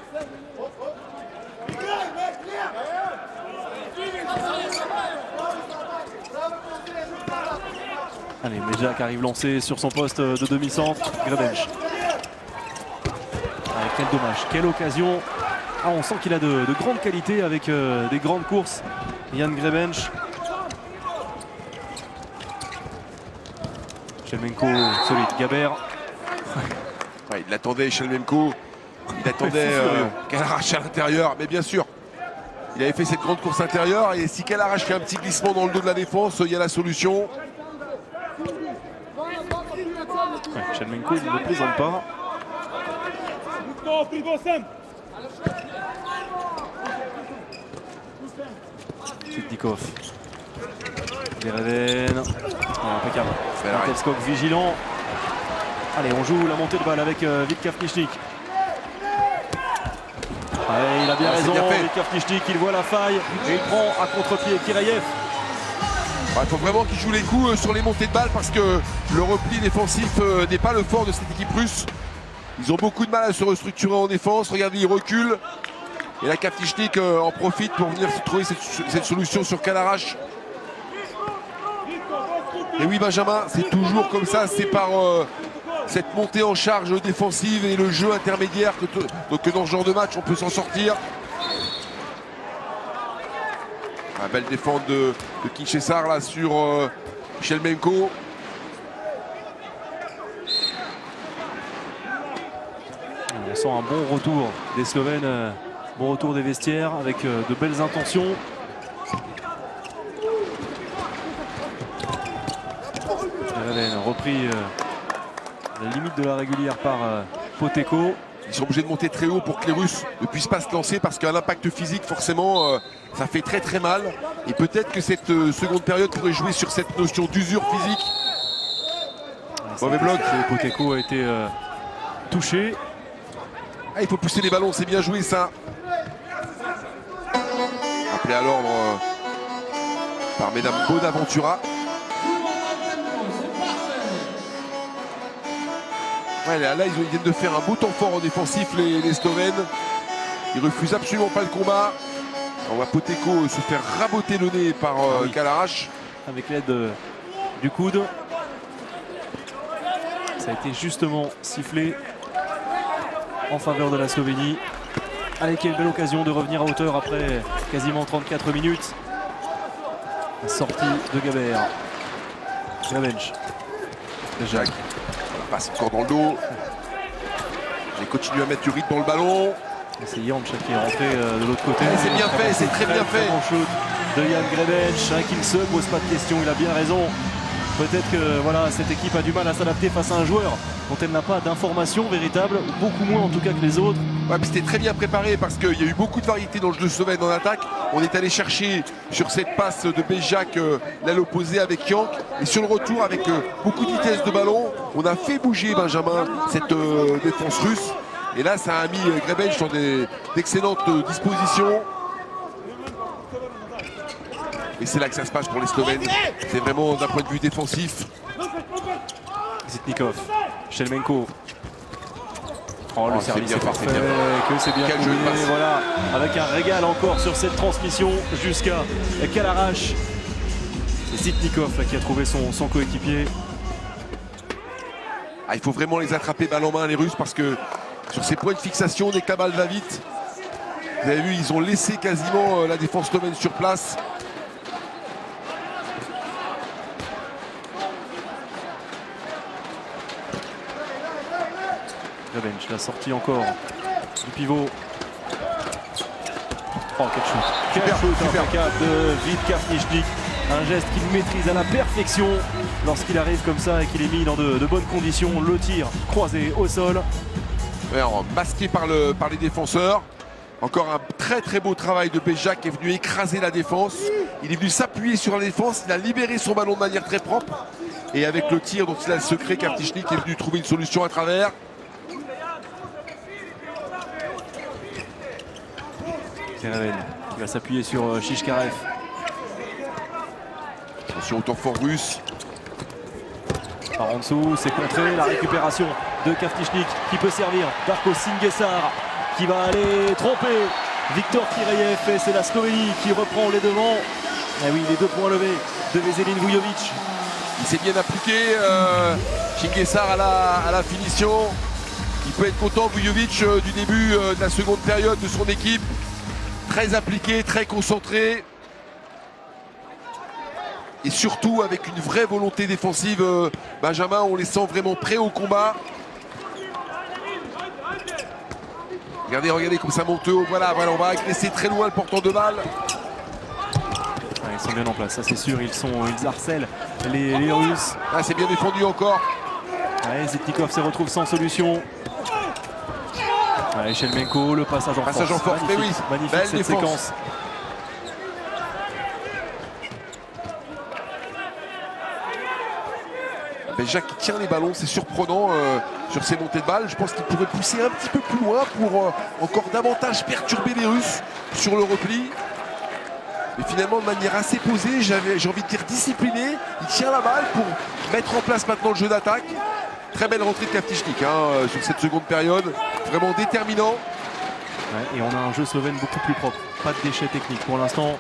Allez, Mejak arrive lancé sur son poste de demi-centre. Grebench. Quel dommage, quelle occasion. Ah, on sent qu'il a de grandes qualités avec des grandes courses. Jan Grebench. Shelemenko solide. Gaber. Ouais, il l'attendait, Shelemenko. Il attendait Kalarash à l'intérieur. Mais bien sûr, il avait fait cette grande course intérieure. Et si Kalarash fait un petit glissement dans le dos de la défense, il y a la solution. Ouais, Shelemenko ne plaisante pas. Zitnikov. Dereven. Impeccable. Matev Skok vigilant. Allez, on joue la montée de balle avec Vitkov Knichnik. Ouais, il a bien raison, bien fait. Kavničnik, il voit la faille et il prend à contre-pied Kirayev. Il faut vraiment qu'il joue les coups sur les montées de balles parce que le repli défensif n'est pas le fort de cette équipe russe. Ils ont beaucoup de mal à se restructurer en défense. Regardez, ils reculent. Et la Kavničnik en profite pour venir trouver cette solution sur Kalarash. Et oui, Benjamin, c'est toujours comme ça. C'est par cette montée en charge défensive et le jeu intermédiaire que dans ce genre de match, on peut s'en sortir. La belle défense de Kinchesar là sur Shelemenko. On sent un bon retour des Slovènes, bon retour des vestiaires avec de belles intentions. Slovène repris la limite de la régulière par Poteko. Ils sont obligés de monter très haut pour que les Russes ne puissent pas se lancer parce qu'à l'impact physique, forcément, ça fait très très mal. Et peut-être que cette seconde période pourrait jouer sur cette notion d'usure physique. Mauvais bloc. Poteko a été touché. Ah, il faut pousser les ballons, c'est bien joué ça. Appelé à l'ordre par Mesdames Bonaventura. Ouais, là, ils viennent de faire un beau temps fort en défensif, les Slovènes. Ils refusent absolument pas le combat. On voit Poteko se faire raboter le nez par Kalarash. Avec l'aide du coude. Ça a été justement sifflé en faveur de la Slovénie. Allez, quelle belle occasion de revenir à hauteur après quasiment 34 minutes. La sortie de Gaber. Gabench. Jacques. Passe encore dans le dos. Ils continuent à mettre du rythme dans le ballon. C'est Janč qui est rentré de l'autre côté. C'est bien fait, c'est très bien fait. Bon shoot de Jan Grebench, qui ne se pose pas de questions, il a bien raison. Peut-être que voilà, cette équipe a du mal à s'adapter face à un joueur dont elle n'a pas d'informations véritables, beaucoup moins en tout cas que les autres. Ouais, c'était très bien préparé parce qu'il y a eu beaucoup de variétés dans le jeu slovène en attaque. On est allé chercher sur cette passe de Bezjak l'aile opposée avec Jank. Et sur le retour avec beaucoup de vitesse de ballon, on a fait bouger Benjamin cette défense russe. Et là, ça a mis Grebench dans d'excellentes dispositions. Et c'est là que ça se passe pour les Slovènes. C'est vraiment d'un point de vue défensif. Zitnikov, Shelemenko. Oh, le service est parfait, que c'est bien Quel jeu de passe. Voilà, avec un régal encore sur cette transmission jusqu'à Kalarash. C'est Zitnikov là, qui a trouvé son coéquipier. Ah, il faut vraiment les attraper balle en main les Russes parce que sur ces points de fixation, dès que la balle va vite, vous avez vu, ils ont laissé quasiment la défense slovène sur place. Gabench, la sortie encore du pivot. Oh, quel shoot. Quel shoot impeccable de Vít Kavničnik. Un geste qu'il maîtrise à la perfection lorsqu'il arrive comme ça et qu'il est mis dans de bonnes conditions. Le tir croisé au sol. Ouais, masqué par les défenseurs. Encore un très très beau travail de Bezjak qui est venu écraser la défense. Il est venu s'appuyer sur la défense. Il a libéré son ballon de manière très propre. Et avec le tir dont il a le secret, Kavničnik est venu trouver une solution à travers. Kereven qui va s'appuyer sur Shishkarev. Attention au temps fort russe. Par en dessous, c'est contré. La récupération de Kavničnik qui peut servir. Darko Singesar qui va aller tromper Viktor Kirayev. Et c'est la Slovénie qui reprend les devants. Et oui, les 2 points levés de Veselin Vujovic. Il s'est bien appliqué. Singesar à la finition. Il peut être content, Vujovic, du début de la seconde période de son équipe. Très appliqué, très concentré. Et surtout avec une vraie volonté défensive. Benjamin, on les sent vraiment prêts au combat. Regardez comme ça monte haut. Voilà, on va agresser très loin le porteur de balle. Ouais, ils sont bien en place, ça c'est sûr. Ils harcèlent les Russes. Ah, c'est bien défendu encore. Ouais, Zitnikov se retrouve sans solution. Ouais, Shelemenko, le passage en force. Mais oui, magnifique belle cette défense. séquence. Beljac qui tient les ballons, c'est surprenant sur ces montées de balles. Je pense qu'il pourrait pousser un petit peu plus loin pour encore davantage perturber les Russes sur le repli. Mais finalement de manière assez posée, j'ai envie de dire disciplinée. Il tient la balle pour mettre en place maintenant le jeu d'attaque. Très belle rentrée de Kavtichnik sur cette seconde période, vraiment déterminant. Ouais, et on a un jeu slovène beaucoup plus propre, pas de déchets techniques pour l'instant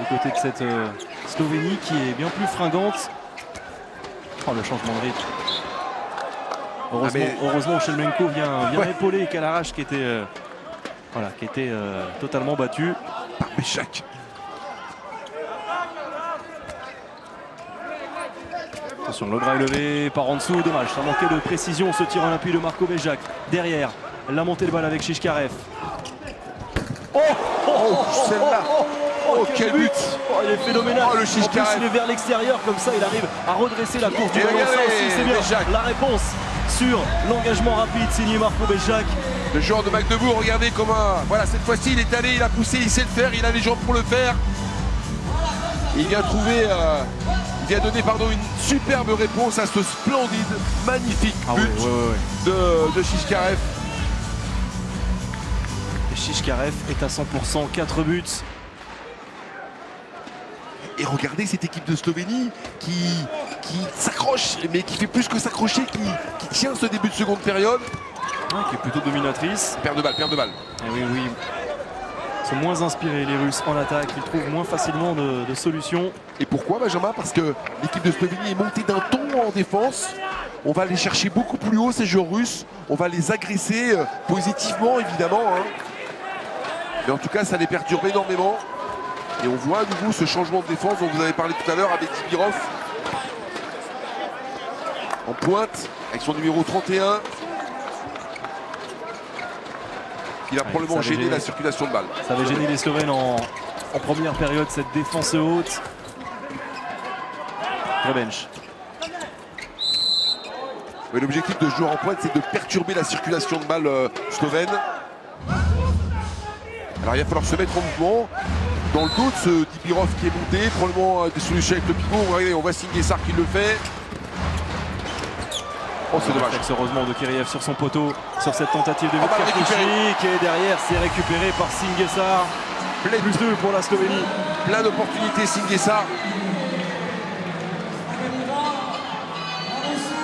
du côté de cette Slovénie qui est bien plus fringante. Oh, le changement de rythme. Heureusement Shelemenko vient épauler Kalarash qui était, totalement battu. Par Beljac. Attention, le bras est levé par en dessous, dommage, ça manquait de précision ce tir en appui de Marco Beljac. Derrière, la montée de balle avec Shishkarev. Celle-là. Oh, quel but! Oh, il est phénoménal. Oh, le Shishkarev. En plus, il est vers l'extérieur comme ça, il arrive à redresser la course du ballon. Ça aussi, c'est bien. Beljac. La réponse sur l'engagement rapide signé Marco Beljac. Le joueur de Magdebourg, regardez comment. Voilà, cette fois-ci, il est allé, il a poussé, il sait le faire, il a les jambes pour le faire. Il vient trouver. Il vient donner une superbe réponse à ce splendide, magnifique but de Shishkarev. Shishkarev est à 100%, 4 buts. Et regardez cette équipe de Slovénie qui s'accroche, mais qui fait plus que s'accrocher, qui tient ce début de seconde période. Ouais, qui est plutôt dominatrice. Perte de balle. Et oui. Ils sont moins inspirés les Russes en attaque, ils trouvent moins facilement de solutions. Et pourquoi Benjamin? Parce que l'équipe de Slovénie est montée d'un ton en défense. On va aller chercher beaucoup plus haut ces joueurs russes. On va les agresser positivement évidemment. Mais en tout cas ça les perturbe énormément. Et on voit à nouveau ce changement de défense dont vous avez parlé tout à l'heure avec Dibirov. En pointe avec son numéro 31. Il a probablement gêné la circulation de balles. Ça avait gêné les Slovènes en première période, cette défense haute. Rebench. Oui, l'objectif de ce joueur en pointe, c'est de perturber la circulation de balles slovène. Alors il va falloir se mettre en mouvement. Dans le dos de ce Dibirov qui est monté, probablement des solutions avec le pivot. Regardez, on voit Singesar qui le fait. Oh, c'est dommage. Heureusement de Kiriev sur son poteau, sur cette tentative de Kavtichnik. Et derrière, c'est récupéré par Singesar. Plus 2 pour la Slovénie. Plein d'opportunités, Singesar.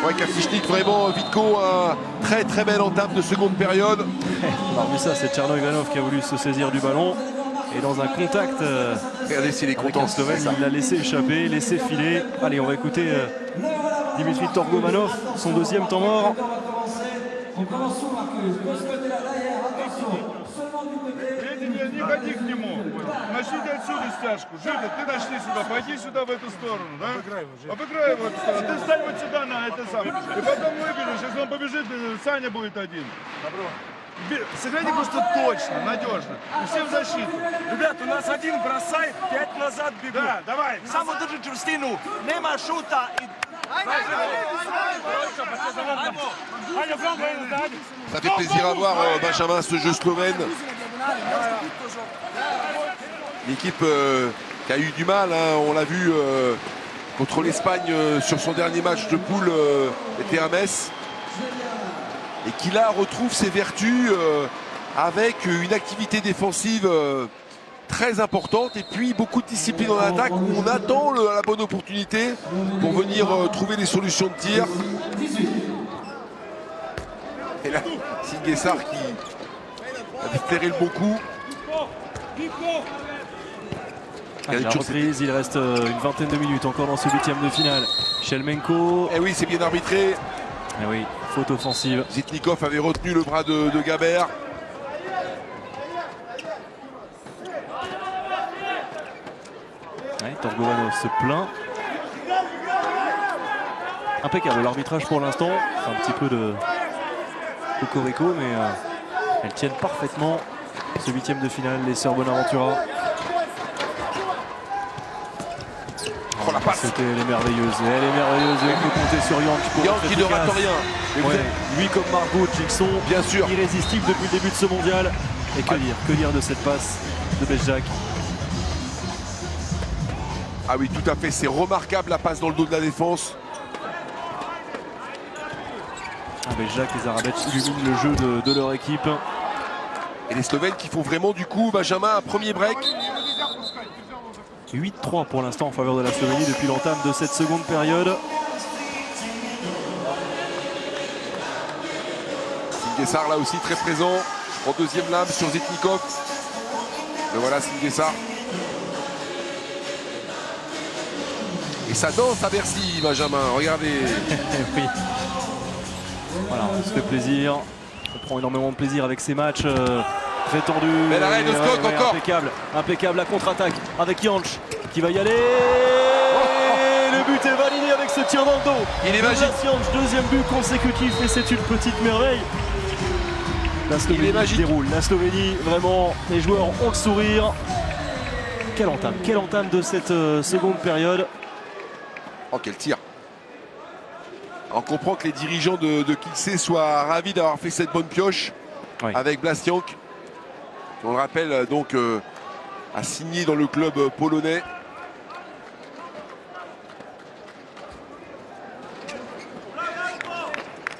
Ouais, Kavtichnik, vraiment, Vitko, très très belle entame de seconde période. Parmi ça, c'est Tcherno Ivanov qui a voulu se saisir du ballon. Et dans un contact, regardez s'il est content, slovène, il l'a laissé échapper, laissé filer. Allez, on va écouter Dimitri Torgovanov, son deuxième temps mort. Не ходи к нему. Начните отсюда стяжку. Жида, ты начни сюда. Пойди сюда в эту сторону, да? Обыграй его в эту сторону. Ты встань вот сюда на это самое. И потом выбежишь. Если он побежит, Саня будет один. Сыграйте просто точно, надежно. И все в защиту. Ребят, у нас один бросает, 5 назад бегут. Да, давай. Само держи čvrstinu, nema šuta. Ça fait plaisir à voir Benjamin, ce jeu slovène. L'équipe qui a eu du mal, on l'a vu contre l'Espagne sur son dernier match de poule était à Metz. Et qui là retrouve ses vertus avec une activité défensive très importante et puis beaucoup de discipline en attaque où on attend la bonne opportunité pour venir trouver des solutions de tir. Et là, Singesar qui a déféré le bon coup. La reprise, il reste une vingtaine de minutes encore dans ce huitième de finale. Shelemenko. Et oui, c'est bien arbitré. Et oui, faute offensive. Zitnikov avait retenu le bras de Gabert. Ouais, Torgovanov se plaint. Impeccable l'arbitrage pour l'instant. Un petit peu de cocorico, mais elles tiennent parfaitement ce huitième de finale, les sœurs Bonaventura. Oh, la passe. Elle est merveilleuse. Elle est merveilleuse. Il faut compter sur Yank. Yank qui ne rate rien. Ouais. Lui comme Margot, ils sont bien sûr irrésistibles depuis le début de ce mondial. Et que dire de cette passe de Beljac? Ah oui, tout à fait. C'est remarquable la passe dans le dos de la défense. Beljac et Zarabet illuminent le jeu de leur équipe. Et les Slovènes qui font vraiment du coup, Benjamin, un premier break. 8-3 pour l'instant en faveur de la Slovénie depuis l'entame de cette seconde période. Singesar là aussi très présent en deuxième lame sur Zitnikov. Le voilà Singesar. Et ça danse à Bercy, Benjamin, regardez. Oui. Voilà, on se fait plaisir. On prend énormément de plaisir avec ces matchs très tendus. Mais l'arrêt de Scott encore. Impeccable, impeccable, la contre-attaque avec Janč qui va y aller. Le but est validé avec ce tir dans le dos. Il est magique. Janč, deuxième but consécutif et c'est une petite merveille. La Slovénie déroule. La Slovénie, vraiment, les joueurs ont le sourire. Quelle entame de cette seconde période. Oh, quel tir. On comprend que les dirigeants de Kielce soient ravis d'avoir fait cette bonne pioche avec Blastiank. On le rappelle donc a signé dans le club polonais.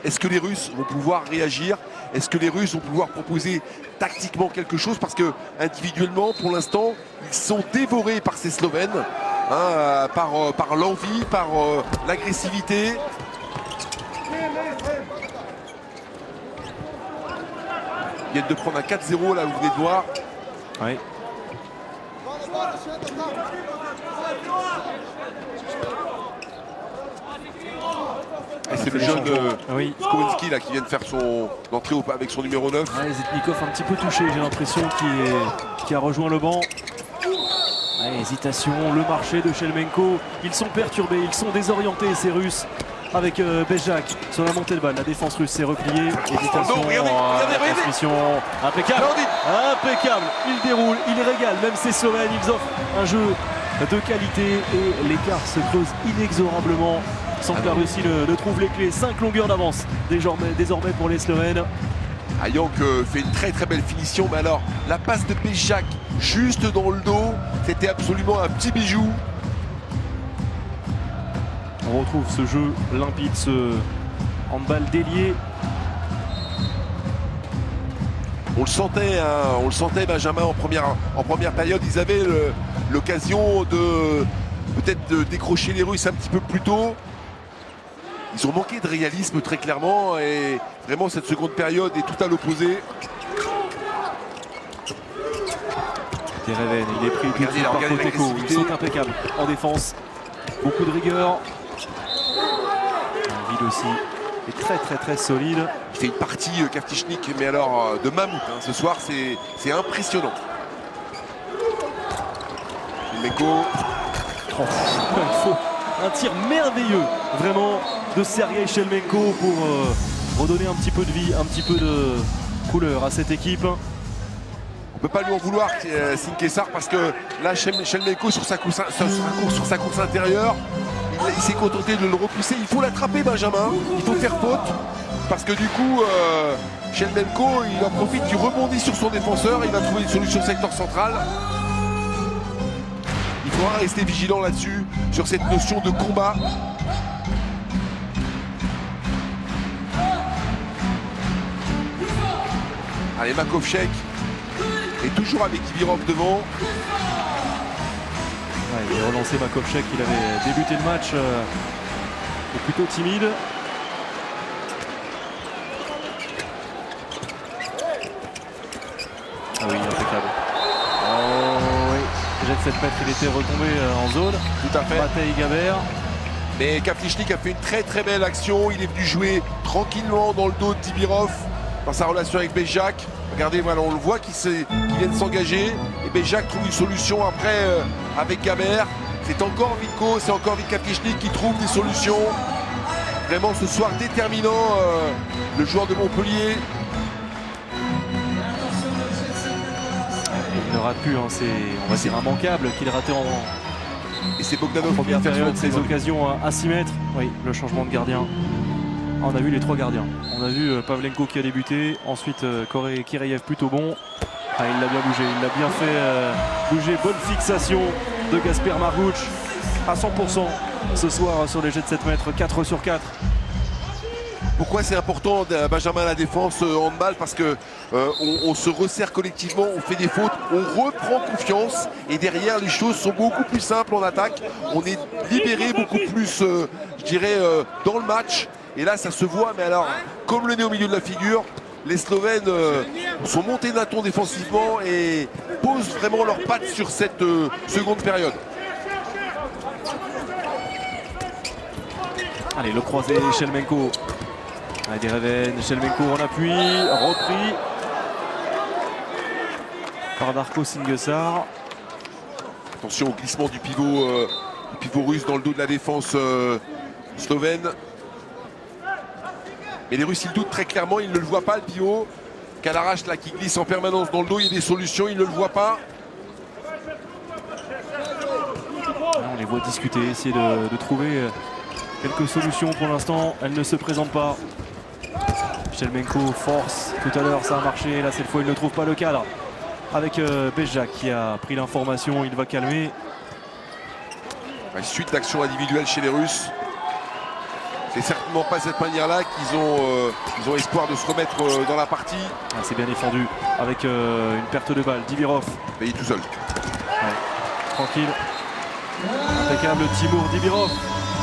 Est-ce que les Russes vont pouvoir réagir? Est-ce que les Russes vont pouvoir proposer tactiquement quelque chose? Parce que individuellement, pour l'instant, ils sont dévorés par ces Slovènes, hein, par l'envie, par l'agressivité. Ils viennent de prendre un 4-0 là, vous venez de voir. Oui. Et c'est le jeune Skowinski là, qui vient de faire son entrée avec son numéro 9. Ouais, Zitnikov un petit peu touché, j'ai l'impression qu'il a rejoint le banc. Ouais, hésitation, le marché de Shelemenko. Ils sont perturbés, ils sont désorientés ces Russes. Avec Beljac sur la montée de balle, la défense russe s'est repliée. Hésitation, regardez. transmission impeccable. Impeccable, il déroule, il régale, même ces Slovènes, ils offrent un jeu de qualité et l'écart se creuse inexorablement sans que la Russie ne trouve les clés. 5 longueurs d'avance désormais pour les Slovènes. Jank fait une très très belle finition, mais alors la passe de Beljac juste dans le dos, c'était absolument un petit bijou. On retrouve ce jeu limpide, ce handball délié. On le sentait Benjamin en première période. Ils avaient l'occasion de peut-être de décrocher les Russes un petit peu plus tôt. Ils ont manqué de réalisme très clairement et vraiment cette seconde période est tout à l'opposé. Tereven, il est pris tout de suite par Koteko. Ils sont impeccables en défense. Beaucoup de rigueur. Vide aussi est très solide. Il fait une partie Kaftichnik, mais alors de mammouth. Hein. Ce soir, c'est impressionnant. Shelemenko. Un tir merveilleux, vraiment, de Sergei Shelemenko pour redonner un petit peu de vie, un petit peu de couleur à cette équipe. On ne peut pas lui en vouloir, Singesar, parce que là, Shelemenko sur sa course intérieure, il s'est contenté de le repousser. Il faut l'attraper, Benjamin. Il faut faire faute. Parce que du coup, Shelemenko, il en profite, il rebondit sur son défenseur. Il va trouver une solution secteur central. Il faudra rester vigilant là-dessus, sur cette notion de combat. Allez, Makovchek est toujours avec Ibirov devant. Ouais, il a relancé Makovchek, il avait débuté le match plutôt timide. Ah oui, impeccable. Oh oui, déjà de 7 mètres, il était retombé en zone. Tout à fait. Matej Gaber. Mais Kaftichnik a fait une très belle action. Il est venu jouer tranquillement dans le dos de Tibirov dans sa relation avec Beljac. Regardez, voilà, on le voit qu'il vient de s'engager. Et Beljac trouve une solution après avec Gaber. C'est encore Vitko, c'est encore Kaftichnik qui trouve des solutions. Vraiment ce soir déterminant, le joueur de Montpellier. Il ne rate plus, hein, on va dire immanquable qu'il ratait en c'est Bogdanov première période, ces occasions à 6 mètres. Oui, le changement de gardien. On a vu les 3 gardiens. On a vu Pavlenko qui a débuté, ensuite Kirayev plutôt bon. Ah, il l'a bien bougé, il l'a bien fait bouger. Bonne fixation de Gasper Marguch à 100% ce soir sur les jets de 7 mètres, 4 sur 4 Pourquoi c'est important, Benjamin, à la défense handball? Parce que on se resserre collectivement, on fait des fautes, on reprend confiance et derrière les choses sont beaucoup plus simples en attaque. On est libéré beaucoup plus, je dirais, dans le match. Et là, ça se voit, mais alors, comme le nez au milieu de la figure, les Slovènes sont montés d'un ton défensivement et posent vraiment leurs pattes sur cette seconde période. Allez, le croisé, Shelmenko. Allez, Reven, Shelmenko en appui, repris par Darko Singesar. Attention au glissement du pivot russe dans le dos de la défense slovène. Mais les Russes, ils doutent très clairement, ils ne le voient pas, le pivot. Kalarash là qui glisse en permanence dans le dos, il y a des solutions, ils ne le voient pas. On les voit discuter, essayer de trouver quelques solutions. Pour l'instant, elles ne se présentent pas. Shelmenko force, tout à l'heure ça a marché, là cette fois il ne trouve pas le cadre. Avec Bezjak qui a pris l'information, il va calmer. Suite d'actions individuelles chez les Russes. C'est certainement pas cette manière-là qu'ils ont espoir de se remettre dans la partie. Ah, c'est bien défendu avec une perte de balle. Dibirov. Mais il est tout seul. Ouais. Tranquille. Impeccable Timur Dibirov.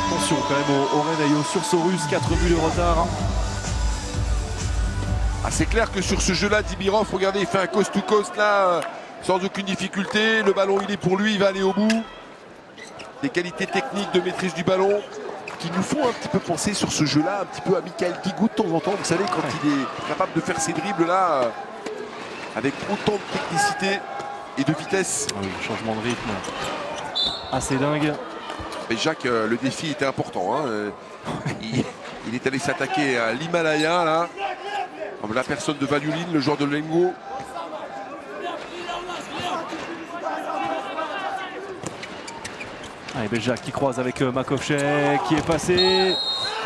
Attention quand même au réveil, au sursaut russe. 4 buts de retard. Ah, c'est clair que sur ce jeu-là, Dibirov, regardez, il fait un coast-to-coast là, sans aucune difficulté. Le ballon, il est pour lui, il va aller au bout. Des qualités techniques de maîtrise du ballon qui nous font un petit peu penser sur ce jeu-là, un petit peu à Mikhail Guigou de temps en temps. Vous savez, quand il est capable de faire ces dribbles-là, avec autant de technicité et de vitesse. Ah oui, changement de rythme assez dingue. Mais Jacques, le défi était important. Hein. Il est allé s'attaquer à l'Himalaya, là. Comme la personne de Valiulin, le joueur de Lengo. Allez, Bezjak qui croise avec Makovchek qui est passé.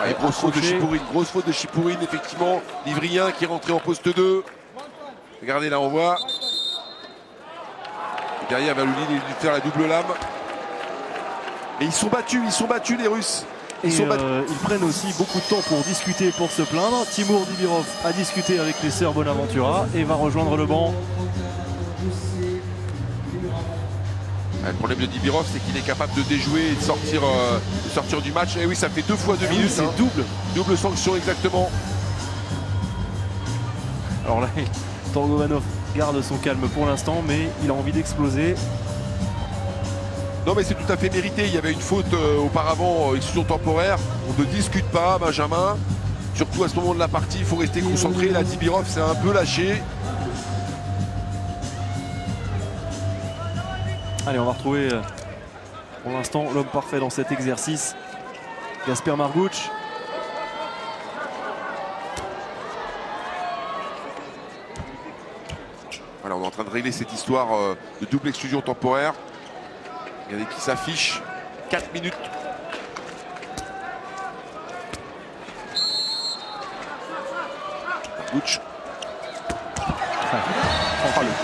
Allez, grosse faute de Chipourine, effectivement. Livrien qui est rentré en poste 2. Regardez, là on voit. Et derrière, Valiulin, il a dû faire la double lame. Et ils sont battus les Russes. Ils prennent aussi beaucoup de temps pour discuter, pour se plaindre. Timur Dibirov a discuté avec les sœurs Bonaventura et va rejoindre le banc. Le problème de Dibirov, c'est qu'il est capable de déjouer et de sortir du match. Et oui, ça fait 2 fois 2 minutes. C'est double sanction exactement. Alors là, Torgovanov garde son calme pour l'instant, mais il a envie d'exploser. Non, mais c'est tout à fait mérité. Il y avait une faute auparavant, exclusion temporaire. On ne discute pas, Benjamin. Surtout à ce moment de la partie, il faut rester concentré. Là, Dibirov s'est un peu lâché. Allez, on va retrouver pour l'instant l'homme parfait dans cet exercice. Gasper Margouch. Voilà, on est en train de régler cette histoire de double exclusion temporaire. Regardez qui s'affiche. 4 minutes. Margouch.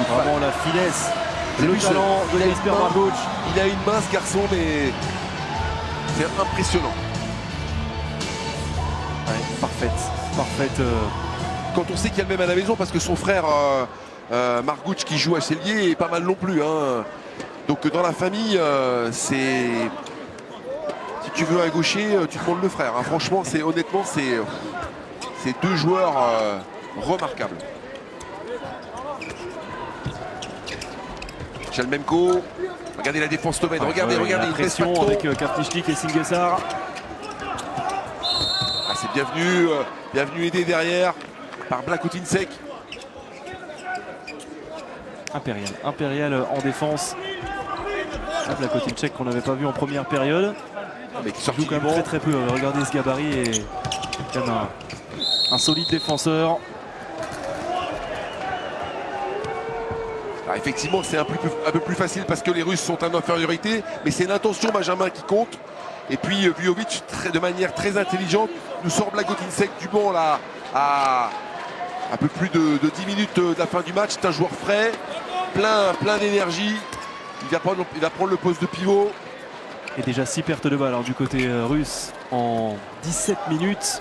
Vraiment la finesse, le talent de Gasper Margouch. Il a une main ce garçon, mais c'est impressionnant. Ouais, parfaite. Quand on sait qu'il y a le même à la maison, parce que son frère Margouch qui joue à Chélier est pas mal non plus. Hein. Donc dans la famille, c'est... Si tu veux un gaucher, tu demandes le frère. Hein. Franchement, honnêtement, c'est 2 joueurs remarquables. Shelmenko. Regardez la défense slovène. Regardez, la pression avec Kapnichnik et Singesar. Ah, c'est bienvenu aider derrière par Blagotinšek. Impérial en défense. Blagotinšek qu'on n'avait pas vu en première période. Mais qui joue quand même très peu. Regardez ce gabarit et quand même un solide défenseur. Alors effectivement, c'est un peu plus facile parce que les Russes sont en infériorité, mais c'est l'intention, Benjamin, qui compte. Et puis Vujovic, de manière très intelligente, nous sort Blagotinšek du banc là à un peu plus de 10 minutes de la fin du match. C'est un joueur frais, plein d'énergie. Il va prendre le poste de pivot. Et déjà 6 pertes de balles du côté russe en 17 minutes.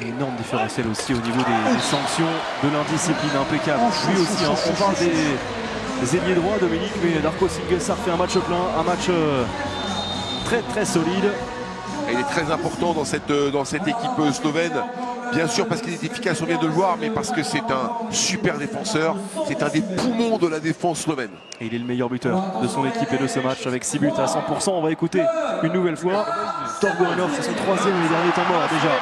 Énorme différentiel aussi au niveau des sanctions, de l'indiscipline impeccable. Lui aussi, hein, on parle des ailiers droits, Dominique, mais Darko Singesar fait un match plein, un match très très solide. Et il est très important dans cette équipe slovène, bien sûr parce qu'il est efficace, on vient de le voir, mais parce que c'est un super défenseur, c'est un des poumons de la défense slovène. Et il est le meilleur buteur de son équipe et de ce match avec 6 buts à 100%. On va écouter une nouvelle fois Torgorenov, c'est son 3e et dernier temps mort déjà.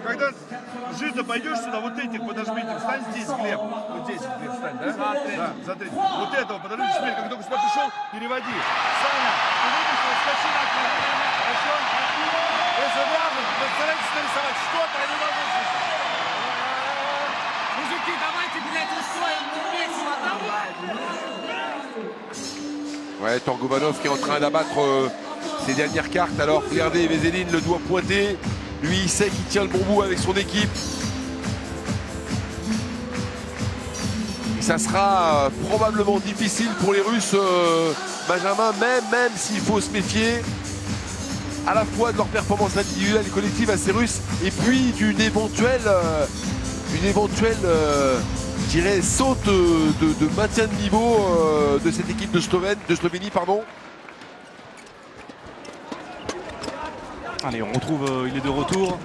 Когда жито пойдешь сюда, вот этих подожмите, встань здесь, Глеб. Вот здесь, Глеб, встань, да? Да, смотри. Вот этого подожди, Шмель, как только сюда пришел, переводи. Саня, ты видишь, вот скачи на край. Хорошо? Если рядом, постарайтесь нарисовать что-то, они должны слышать. Мужики, давайте, блядь, устроим весело, давай! Ouais, Torgorenov qui est en train d'abattre ses dernières cartes. Alors regardez, Veselin le doigt pointé. Lui, il sait qu'il tient le bon bout avec son équipe. Et ça sera probablement difficile pour les Russes, Benjamin, même s'il faut se méfier à la fois de leur performance individuelle et collective à ces Russes, et puis d'une éventuelle, je dirais, saute de maintien de niveau de cette équipe de Slovénie, pardon. Allez, on retrouve, il est de retour.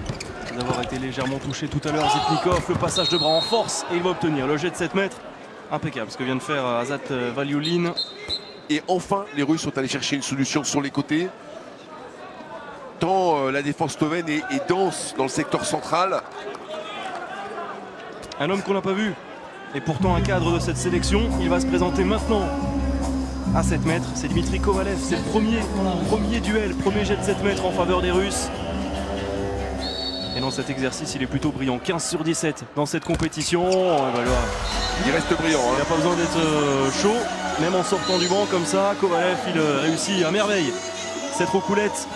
D'avoir été légèrement touché tout à l'heure, Zitnikov, le passage de bras en force et il va obtenir le jet de 7 mètres. Impeccable ce que vient de faire Azat Valiulin. Et enfin, les Russes sont allés chercher une solution sur les côtés. Tant la défense slovène est dense dans le secteur central. Un homme qu'on n'a pas vu et pourtant un cadre de cette sélection. Il va se présenter maintenant à 7 mètres. C'est Dimitri Kovalev, c'est le premier duel, premier jet de 7 mètres en faveur des Russes. Et dans cet exercice, il est plutôt brillant. 15 sur 17 dans cette compétition. Il reste brillant. Il n'a pas besoin d'être chaud. Même en sortant du banc comme ça, Kovalev, il réussit à merveille cette roucoulette.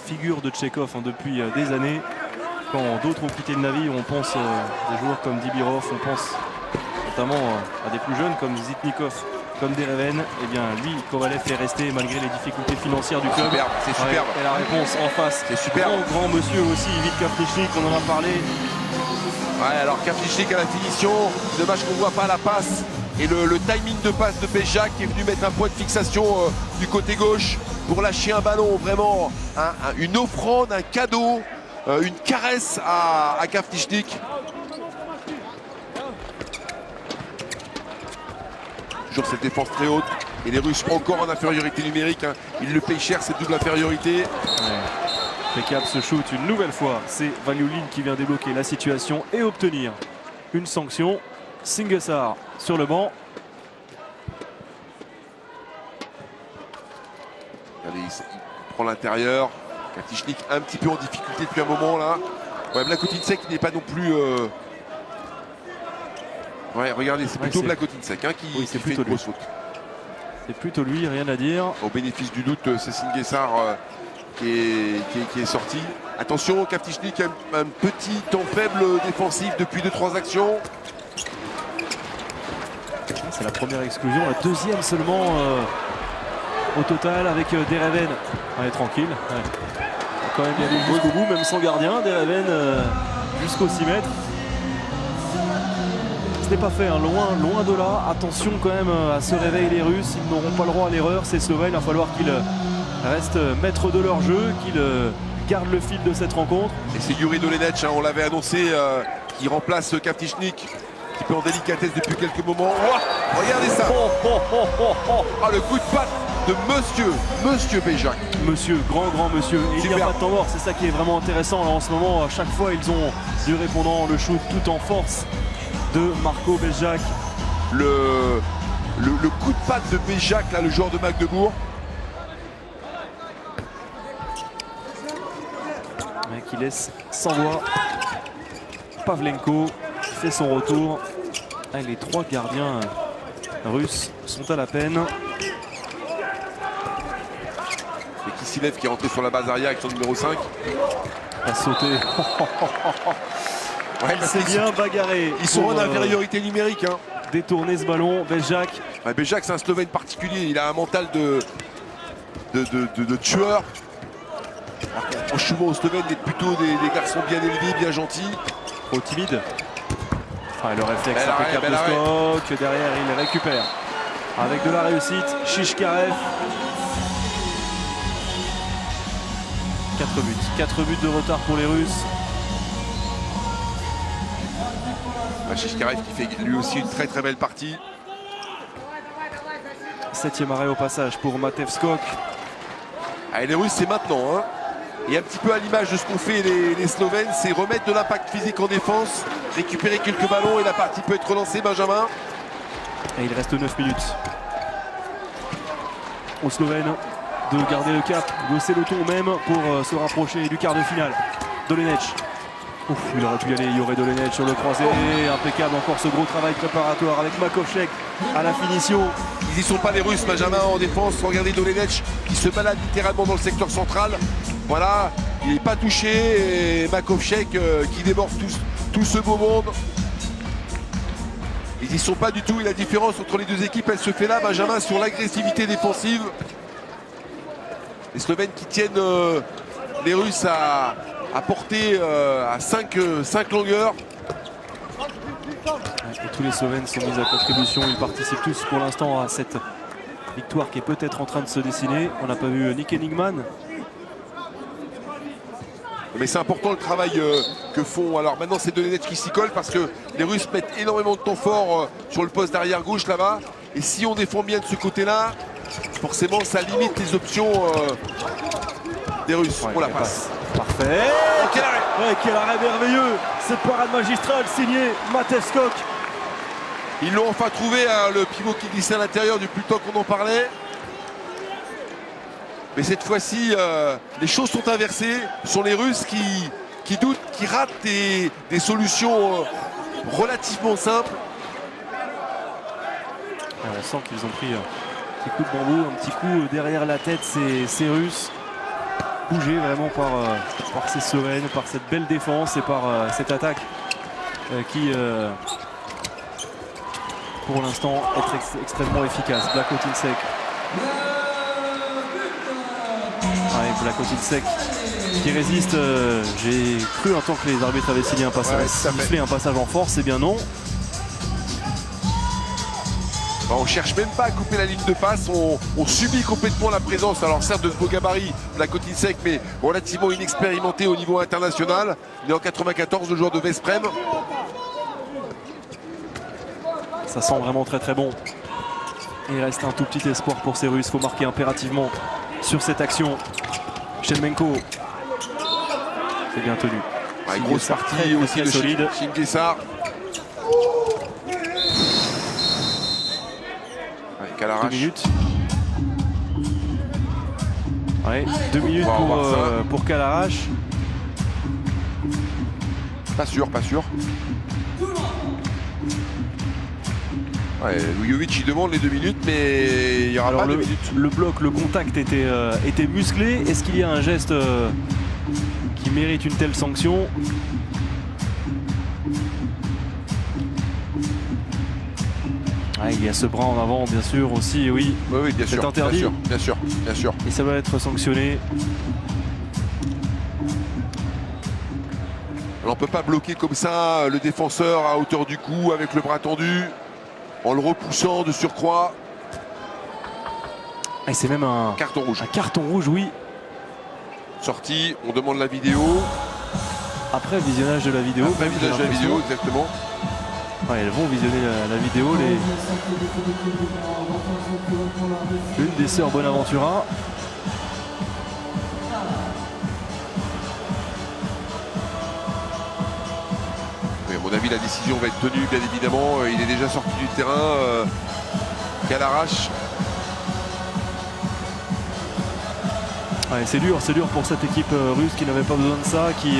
Figure de Tchekhov hein, depuis des années. Quand d'autres ont quitté le Navi, on pense des joueurs comme Dibirov, on pense notamment à des plus jeunes comme Zitnikov, comme Dereven. Et bien lui, Kovalev est resté malgré les difficultés financières du club. C'est superbe. Et la réponse en face, c'est super. Grand monsieur aussi, Ivit Kaflichnik, on en a parlé. Ouais, alors Kaflichnik à la finition, dommage qu'on ne voit pas la passe. Et le timing de passe de Bezjak qui est venu mettre un point de fixation du côté gauche pour lâcher un ballon, vraiment une offrande, un cadeau. Une caresse à Kaflichnik. Toujours cette défense très haute. Et les Russes encore en infériorité numérique. Hein. Ils le payent cher cette double infériorité. Ouais. Impeccable ce shoot une nouvelle fois. C'est Valiulin qui vient débloquer la situation et obtenir une sanction. Singesar sur le banc. Regardez, il prend l'intérieur. Kaflichnik un petit peu en difficulté depuis un moment là. Ouais, Blagotinšek n'est pas non plus. Ouais, regardez, c'est plutôt Blagotinšek hein, qui fait une grosse faute. C'est plutôt lui, rien à dire. Au bénéfice du doute, c'est Singesar qui est sorti. Attention, Kaflichnik a un petit temps faible défensif depuis 2-3 actions. C'est la première exclusion, la deuxième seulement au total avec Dereven. Allez, tranquille. Ouais. Quand même y aller jusqu'au bout, même sans gardien. Dereven jusqu'au 6 mètres. Ce n'est pas fait, hein. Loin de là. Attention quand même à ce réveil les Russes. Ils n'auront pas le droit à l'erreur. Ces Slovènes, il va falloir qu'ils restent maîtres de leur jeu, qu'ils gardent le fil de cette rencontre. Et c'est Yuri Dolenech, hein, on l'avait annoncé, qui remplace Kaflichnik, qui peut en délicatesse depuis quelques moments. Oh, regardez ça. Ah, le coup de patte de Monsieur Bezjak. Monsieur, grand monsieur. Et il n'y a pas de temps mort, c'est ça qui est vraiment intéressant. Là, en ce moment, à chaque fois, ils ont du répondant, le shoot tout en force de Marco Bezjak. Le coup de patte de Bezjak, là, le joueur de Magdebourg. Mais qui laisse sans voix. Pavlenko fait son retour. Et les 3 gardiens russes sont à la peine. Et Kissilev qui est rentré sur la base arrière avec son numéro 5. A sauté. Ouais, il parce s'est qu'ils bien bagarré. Ils sont pour, en infériorité numérique. Hein. détourner ce ballon. Beljak. Ouais, Beljak, c'est un Slovène particulier. Il a un mental de tueur. Franchement, aux Slovènes, plutôt des garçons bien élevés, bien gentils. Trop timide. Enfin, le réflexe Bel arrêt, impeccable bel de arrêt. Skok. Derrière, il récupère. Avec de la réussite, Shishkarev. 4 buts. 4 buts de retard pour les Russes. Shishkarev qui fait lui aussi une très très belle partie. 7e arrêt au passage pour Matev Skok. Allez, les Russes, c'est maintenant. Hein. Et un petit peu à l'image de ce qu'ont fait les Slovènes, c'est remettre de l'impact physique en défense, récupérer quelques ballons et la partie peut être relancée, Benjamin. Et il reste 9 minutes. Aux Slovènes de garder le cap, d'hausser le ton même pour se rapprocher du quart de finale. Dolenec. Ouf, il aurait pu y aller, il y aurait Dolenec sur le croisé. Impeccable encore ce gros travail préparatoire avec Makovchek à la finition. Ils n'y sont pas les Russes, Benjamin, en défense. Regardez Dolenec qui se balade littéralement dans le secteur central. Voilà, il n'est pas touché. Et Makovchek qui déborde tout ce beau monde. Ils n'y sont pas du tout. Et la différence entre les deux équipes, elle se fait là, Benjamin, sur l'agressivité défensive. Les Slovènes qui tiennent les Russes à portée à 5 longueurs. Et tous les Slovènes sont mis à contribution. Ils participent tous pour l'instant à cette victoire qui est peut-être en train de se dessiner. On n'a pas vu Nick Enigman. Mais c'est important le travail que font. Alors maintenant c'est Dolenec qui s'y colle parce que les Russes mettent énormément de temps fort sur le poste d'arrière gauche là-bas. Et si on défend bien de ce côté-là, forcément ça limite les options des Russes. Ouais, On la passe. Parfait. Oh, quel arrêt! Ouais, quel arrêt merveilleux. Cette parade magistrale signée Matev Skok. Ils l'ont enfin trouvé, hein, le pivot qui glissait à l'intérieur depuis le temps qu'on en parlait. Mais cette fois-ci, les choses sont inversées. Ce sont les Russes qui doutent, qui ratent des solutions relativement simples. Et on sent qu'ils ont pris un petit coup de bambou, un petit coup derrière la tête, ces Russes. Bougés vraiment par ces Slovènes, par cette belle défense et par cette attaque qui, pour l'instant, est extrêmement efficace. Blakotinsek. Ouais, Blakotinsek qui résiste. J'ai cru un temps que les arbitres avaient signé un passage, sifflé un passage en force, c'est bien non. On cherche même pas à couper la ligne de passe, on subit complètement la présence, alors certes de ce beau gabarit, Blakotinsek, mais relativement inexpérimenté au niveau international. Il est en 94, le joueur de Vesprem. Ça sent vraiment très très bon. Et il reste un tout petit espoir pour ces Russes, il faut marquer impérativement sur cette action. Shevchenko. C'est bien tenu. Ouais, grosse partie très, aussi très de solide. Shingesar. Avec 2 minutes. Ouais, 2 minutes On va voir ça. pour Kalarash. Pas sûr, pas sûr. Ouais, Lujovic il demande les 2 minutes, mais il n'y aura Alors pas de le minutes. bloc, le contact était musclé. Est-ce qu'il y a un geste qui mérite une telle sanction? Ouais, il y a ce bras en avant, bien sûr, aussi, oui. Oui, oui, bien C'est sûr, interdit. bien sûr, bien sûr, bien sûr. Et ça va être sanctionné. Alors, on ne peut pas bloquer comme ça le défenseur à hauteur du cou avec le bras tendu, en le repoussant de surcroît. Et c'est même un Carton rouge. carton rouge, oui. Sorti, on demande la vidéo. Après visionnage de la vidéo. Après j'ai visage de la l'impression. vidéo, exactement. Ouais, elles vont visionner la vidéo. Une des sœurs Bonaventura. Mais à mon avis, la décision va être tenue, bien évidemment. Il est déjà sorti du terrain. Kalarash. Ouais, c'est dur pour cette équipe russe qui n'avait pas besoin de ça, qui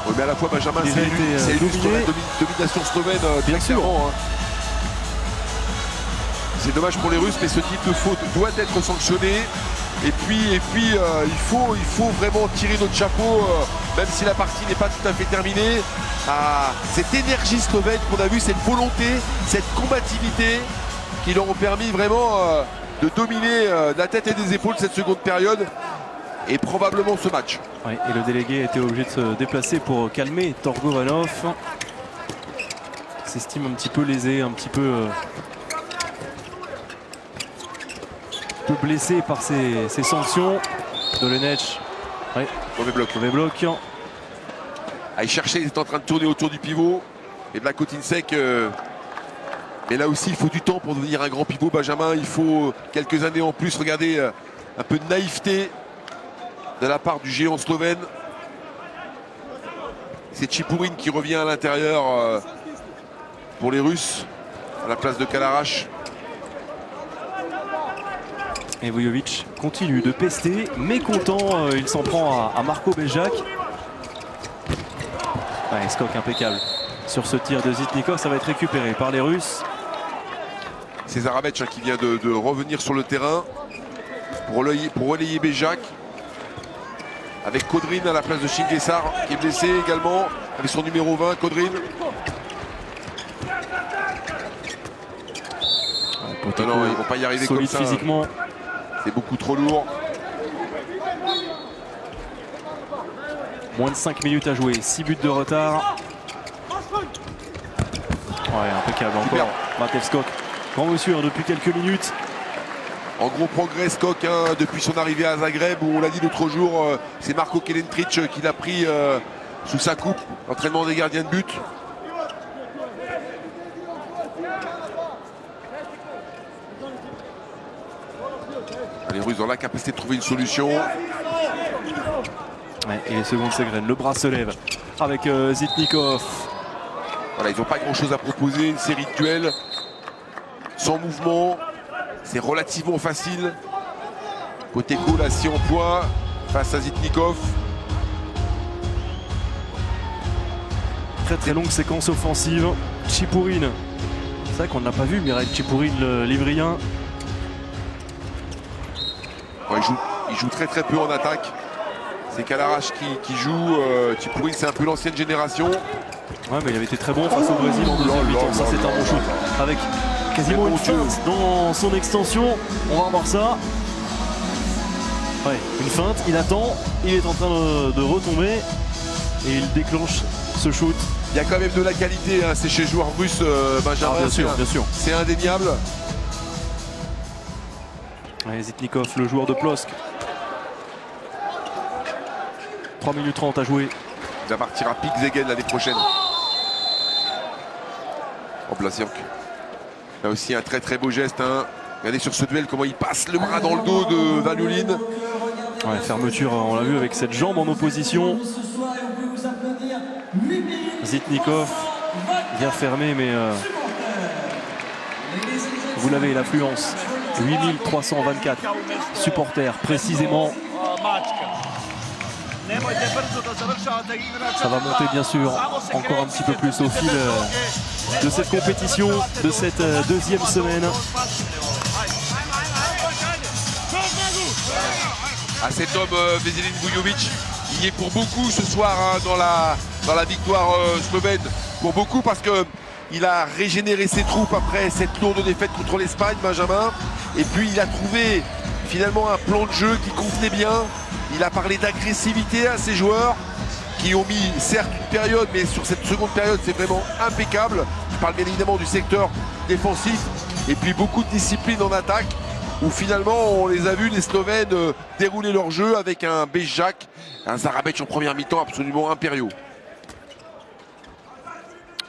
Oui, mais à la fois, Benjamin, Il a été, c'est illustre dominé. la domination slovène, Bien sûr. clairement, hein. C'est dommage pour les Russes, mais ce type de faute doit être sanctionné. Et puis il faut vraiment tirer notre chapeau, même si la partie n'est pas tout à fait terminée, à cette énergie slovène qu'on a vue, cette volonté, cette combativité qui leur ont permis vraiment de dominer de la tête et des épaules cette seconde période et probablement ce match. Ouais, et le délégué a été obligé de se déplacer pour calmer Torgovanov. Il s'estime un petit peu lésé, un petit peu blessé par ces sanctions. Dolenech, ouais, mauvais bloc. À y chercher, il est en train de tourner autour du pivot. Et de la Kotinsek. Mais là aussi, il faut du temps pour devenir un grand pivot, Benjamin. Il faut quelques années en plus. Regardez, un peu de naïveté de la part du géant slovène. C'est Chipourine qui revient à l'intérieur pour les Russes, à la place de Kalarash. Et Vujovic continue de pester, mécontent, il s'en prend à Marco Beljak. Ouais, Skok impeccable. Sur ce tir de Zitnikov, ça va être récupéré par les Russes. C'est Zarabech qui vient de revenir sur le terrain pour relayer Beljak. Avec Kodrin à la place de Shingesar qui est blessé également, avec son numéro 20, Kodrin. Non, ils ne vont pas y arriver comme ça. Physiquement. C'est beaucoup trop lourd. Moins de 5 minutes à jouer, 6 buts de retard. Ouais, impeccable encore. Matev Skok, grand monsieur depuis quelques minutes. En gros progrès Skok depuis son arrivée à Zagreb, où on l'a dit l'autre jour, c'est Marco Kelentric qui l'a pris sous sa coupe, l'entraînement des gardiens de but. Les Russes ont la capacité de trouver une solution. Ouais, et les secondes s'égrènent, le bras se lève avec Zitnikov. Voilà, ils n'ont pas grand chose à proposer, une série de duels sans mouvement. C'est relativement facile. Côté goal assis en poids face à Zitnikov. Très longue séquence offensive. Chipourine. C'est vrai qu'on ne l'a pas vu, Mireille Chipourine, le Livrien. Ouais, il joue très peu en attaque. C'est Kalarash qui joue. Chipourine, c'est un peu l'ancienne génération. Ouais, mais il avait été très bon face au Brésil en deuxième mi-temps. Ça, c'est un bon shoot. Avec quasiment une feinte dans son extension. On va voir ça. Ouais, une feinte, il attend. Il est en train de retomber. Et il déclenche ce shoot. Il y a quand même de la qualité, hein, c'est chez les joueurs russes, Benjamin. Ah, bien sûr. C'est indéniable. Ouais, Zitnikov, le joueur de Plosk. 3 minutes 30 à jouer. Il va partir à Pixegen l'année prochaine. En Blasiak. Là aussi un très beau geste. Hein. Regardez sur ce duel comment il passe le bras dans le dos de Vanioline. Ouais, fermeture, on l'a vu avec cette jambe en opposition. Zitnikov bien fermé, mais vous l'avez, l'affluence. 8324 supporters précisément. Ça va monter bien sûr encore un petit peu plus au fil de cette compétition, de cette deuxième semaine. À cet homme, Veselin Vujovic, il y est pour beaucoup ce soir hein, dans la victoire slovène. Pour beaucoup parce qu'il a régénéré ses troupes après cette lourde défaite contre l'Espagne, Benjamin. Et puis il a trouvé finalement un plan de jeu qui convenait bien. Il a parlé d'agressivité à ses joueurs qui ont mis certes une période, mais sur cette seconde période c'est vraiment impeccable. Je parle bien évidemment du secteur défensif et puis beaucoup de discipline en attaque où finalement on les a vus, les Slovènes, dérouler leur jeu avec un Beljak, un Zarabech en première mi-temps absolument impériaux.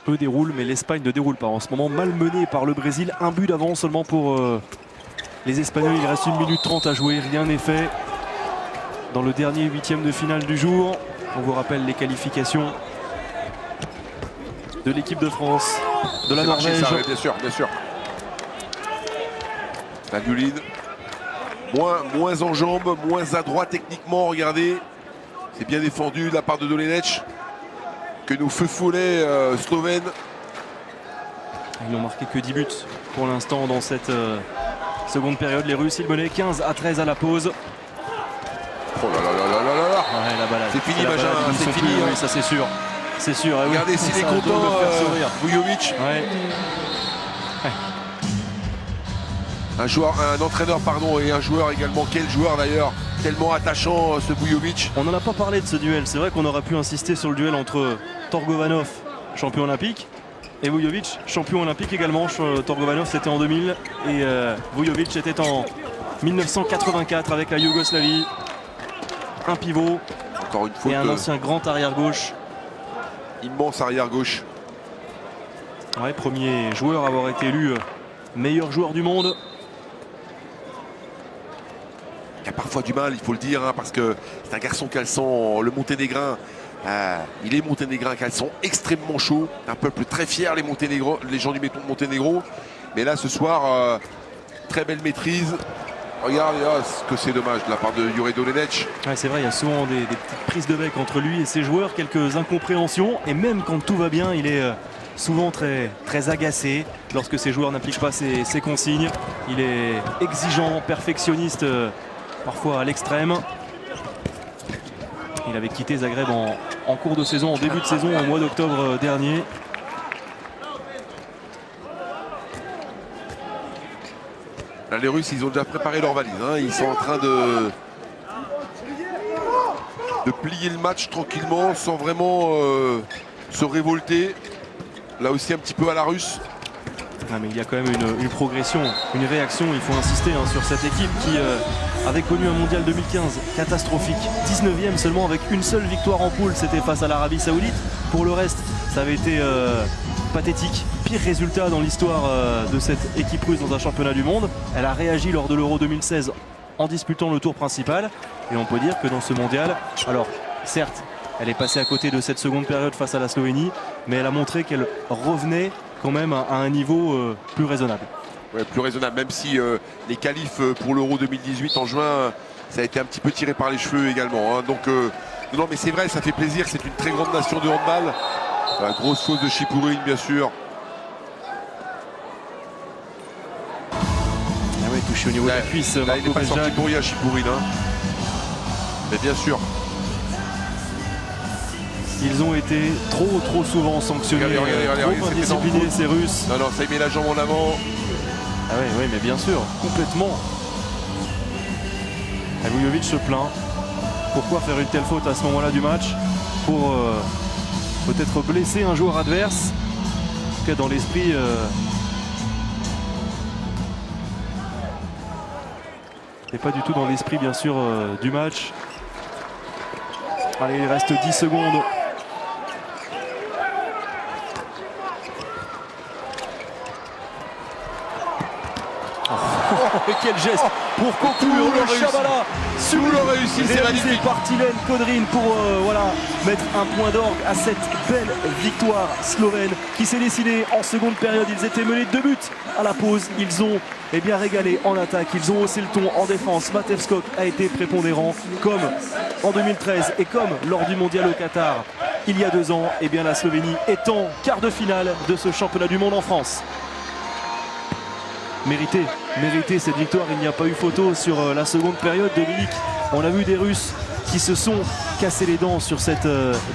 Eux déroulent, mais l'Espagne ne déroule pas. En ce moment, malmené par le Brésil. Un but d'avance seulement pour les Espagnols. Il reste 1 minute 30 à jouer. Rien n'est fait dans le dernier huitième de finale du jour. On vous rappelle les qualifications de l'équipe de France, de la Norvège. Ça, bien sûr. La Violine, moins en jambes, moins adroit techniquement. Regardez, c'est bien défendu de la part de Dolenech. Que nos feux follets slovènes. Ils n'ont marqué que 10 buts pour l'instant dans cette Seconde période, les Russes, ils menaient 15-13 à la pause. Oh là là là là là là là. Ouais, la balade. C'est fini, la Benjamin, balade, ils c'est sont fini, plus, hein. oui, ça c'est sûr. C'est sûr. Eh oui, Regardez s'il est ça doit content, le faire sourire. Vujovic. Ouais. Un entraîneur pardon, et un joueur également. Quel joueur d'ailleurs, tellement attachant ce Vujovic. On n'en a pas parlé de ce duel. C'est vrai qu'on aurait pu insister sur le duel entre Torgovanov, champion olympique, et Vujovic, champion olympique également. Torgovanov c'était en 2000 et Vujovic était en 1984 avec la Yougoslavie. Un pivot Encore une faute, et un ancien grand arrière gauche. immense arrière gauche. Ouais, premier joueur à avoir été élu meilleur joueur du monde. Il a parfois du mal, il faut le dire, hein, parce que c'est un garçon qui a le sang, le monténégrin. Il est monténégrin, qui a le sang extrêmement chaud. Un peuple très fier, les gens du Monténégro. Mais là, ce soir, très belle maîtrise. Regardez, ce que c'est dommage de la part de Jure Dolenech. Ouais, c'est vrai, il y a souvent des petites prises de bec entre lui et ses joueurs, quelques incompréhensions. Et même quand tout va bien, il est souvent très, très agacé lorsque ses joueurs n'appliquent pas ses consignes. Il est exigeant, perfectionniste, parfois à l'extrême. Il avait quitté Zagreb en cours de saison, en début de saison, au mois d'octobre dernier. Là, les Russes, ils ont déjà préparé leur valise. Hein. Ils sont en train de plier le match tranquillement, sans vraiment se révolter. Là aussi, un petit peu à la russe. Ah, mais il y a quand même une progression, une réaction, il faut insister sur cette équipe qui avait connu un mondial 2015 catastrophique. 19e seulement avec une seule victoire en poule, c'était face à l'Arabie Saoudite. Pour le reste, ça avait été pathétique. Pire résultat dans l'histoire de cette équipe russe dans un championnat du monde. Elle a réagi lors de l'Euro 2016 en disputant le tour principal. Et on peut dire que dans ce mondial, alors certes, elle est passée à côté de cette seconde période face à la Slovénie, mais elle a montré qu'elle revenait quand même à un niveau plus raisonnable. Ouais, plus raisonnable, même si les qualifs pour l'Euro 2018 en juin, ça a été un petit peu tiré par les cheveux également. Hein. Donc, non, mais c'est vrai, ça fait plaisir. C'est une très grande nation de handball. La grosse fausse de Chipourine, bien sûr. Ah ouais, touché au niveau de la cuisse, Là, il n'est Marco pas sorti Beljac. pour rien, Chipourine. Hein. Mais bien sûr. Ils ont été trop souvent sanctionnés, Regardez, trop c'était indisciplinés dans le ces Russes. Non, ça y met la jambe en avant. Ah oui, mais bien sûr, complètement. Et Vujovic se plaint. Pourquoi faire une telle faute à ce moment-là du match? Pour peut-être blesser un joueur adverse. En tout cas, dans l'esprit... et pas du tout dans l'esprit, bien sûr, du match. Allez, il reste 10 secondes. Et quel geste pour conclure le Chabala Tout le réussi, c'est réalisé magnifique. par Tilen Kodrin pour voilà, mettre un point d'orgue à cette belle victoire slovène qui s'est décidée en seconde période. Ils étaient menés 2 buts à la pause. Ils ont bien régalé en attaque. Ils ont haussé le ton en défense. Matej Skok a été prépondérant comme en 2013 et comme lors du mondial au Qatar il y a 2 ans. Et bien la Slovénie est en quart de finale de ce championnat du monde en France. Mérité cette victoire, il n'y a pas eu photo sur la seconde période. Dominique, on a vu des Russes qui se sont cassés les dents sur cette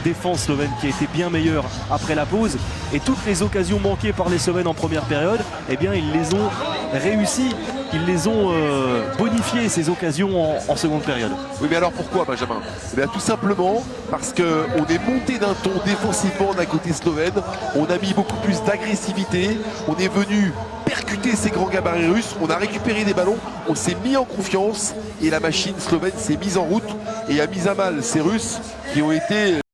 défense slovène qui a été bien meilleure après la pause. Et toutes les occasions manquées par les Slovènes en première période, eh bien ils les ont réussi, ils les ont bonifiées ces occasions en seconde période. Oui, mais alors pourquoi, Benjamin? Eh bien, tout simplement parce qu'on est monté d'un ton défensivement d'un côté slovène. On a mis beaucoup plus d'agressivité. On est venu percuter ces grands gabarits russes. On a récupéré des ballons. On s'est mis en confiance. Et la machine slovène s'est mise en route et a mis à mal ces Russes qui ont été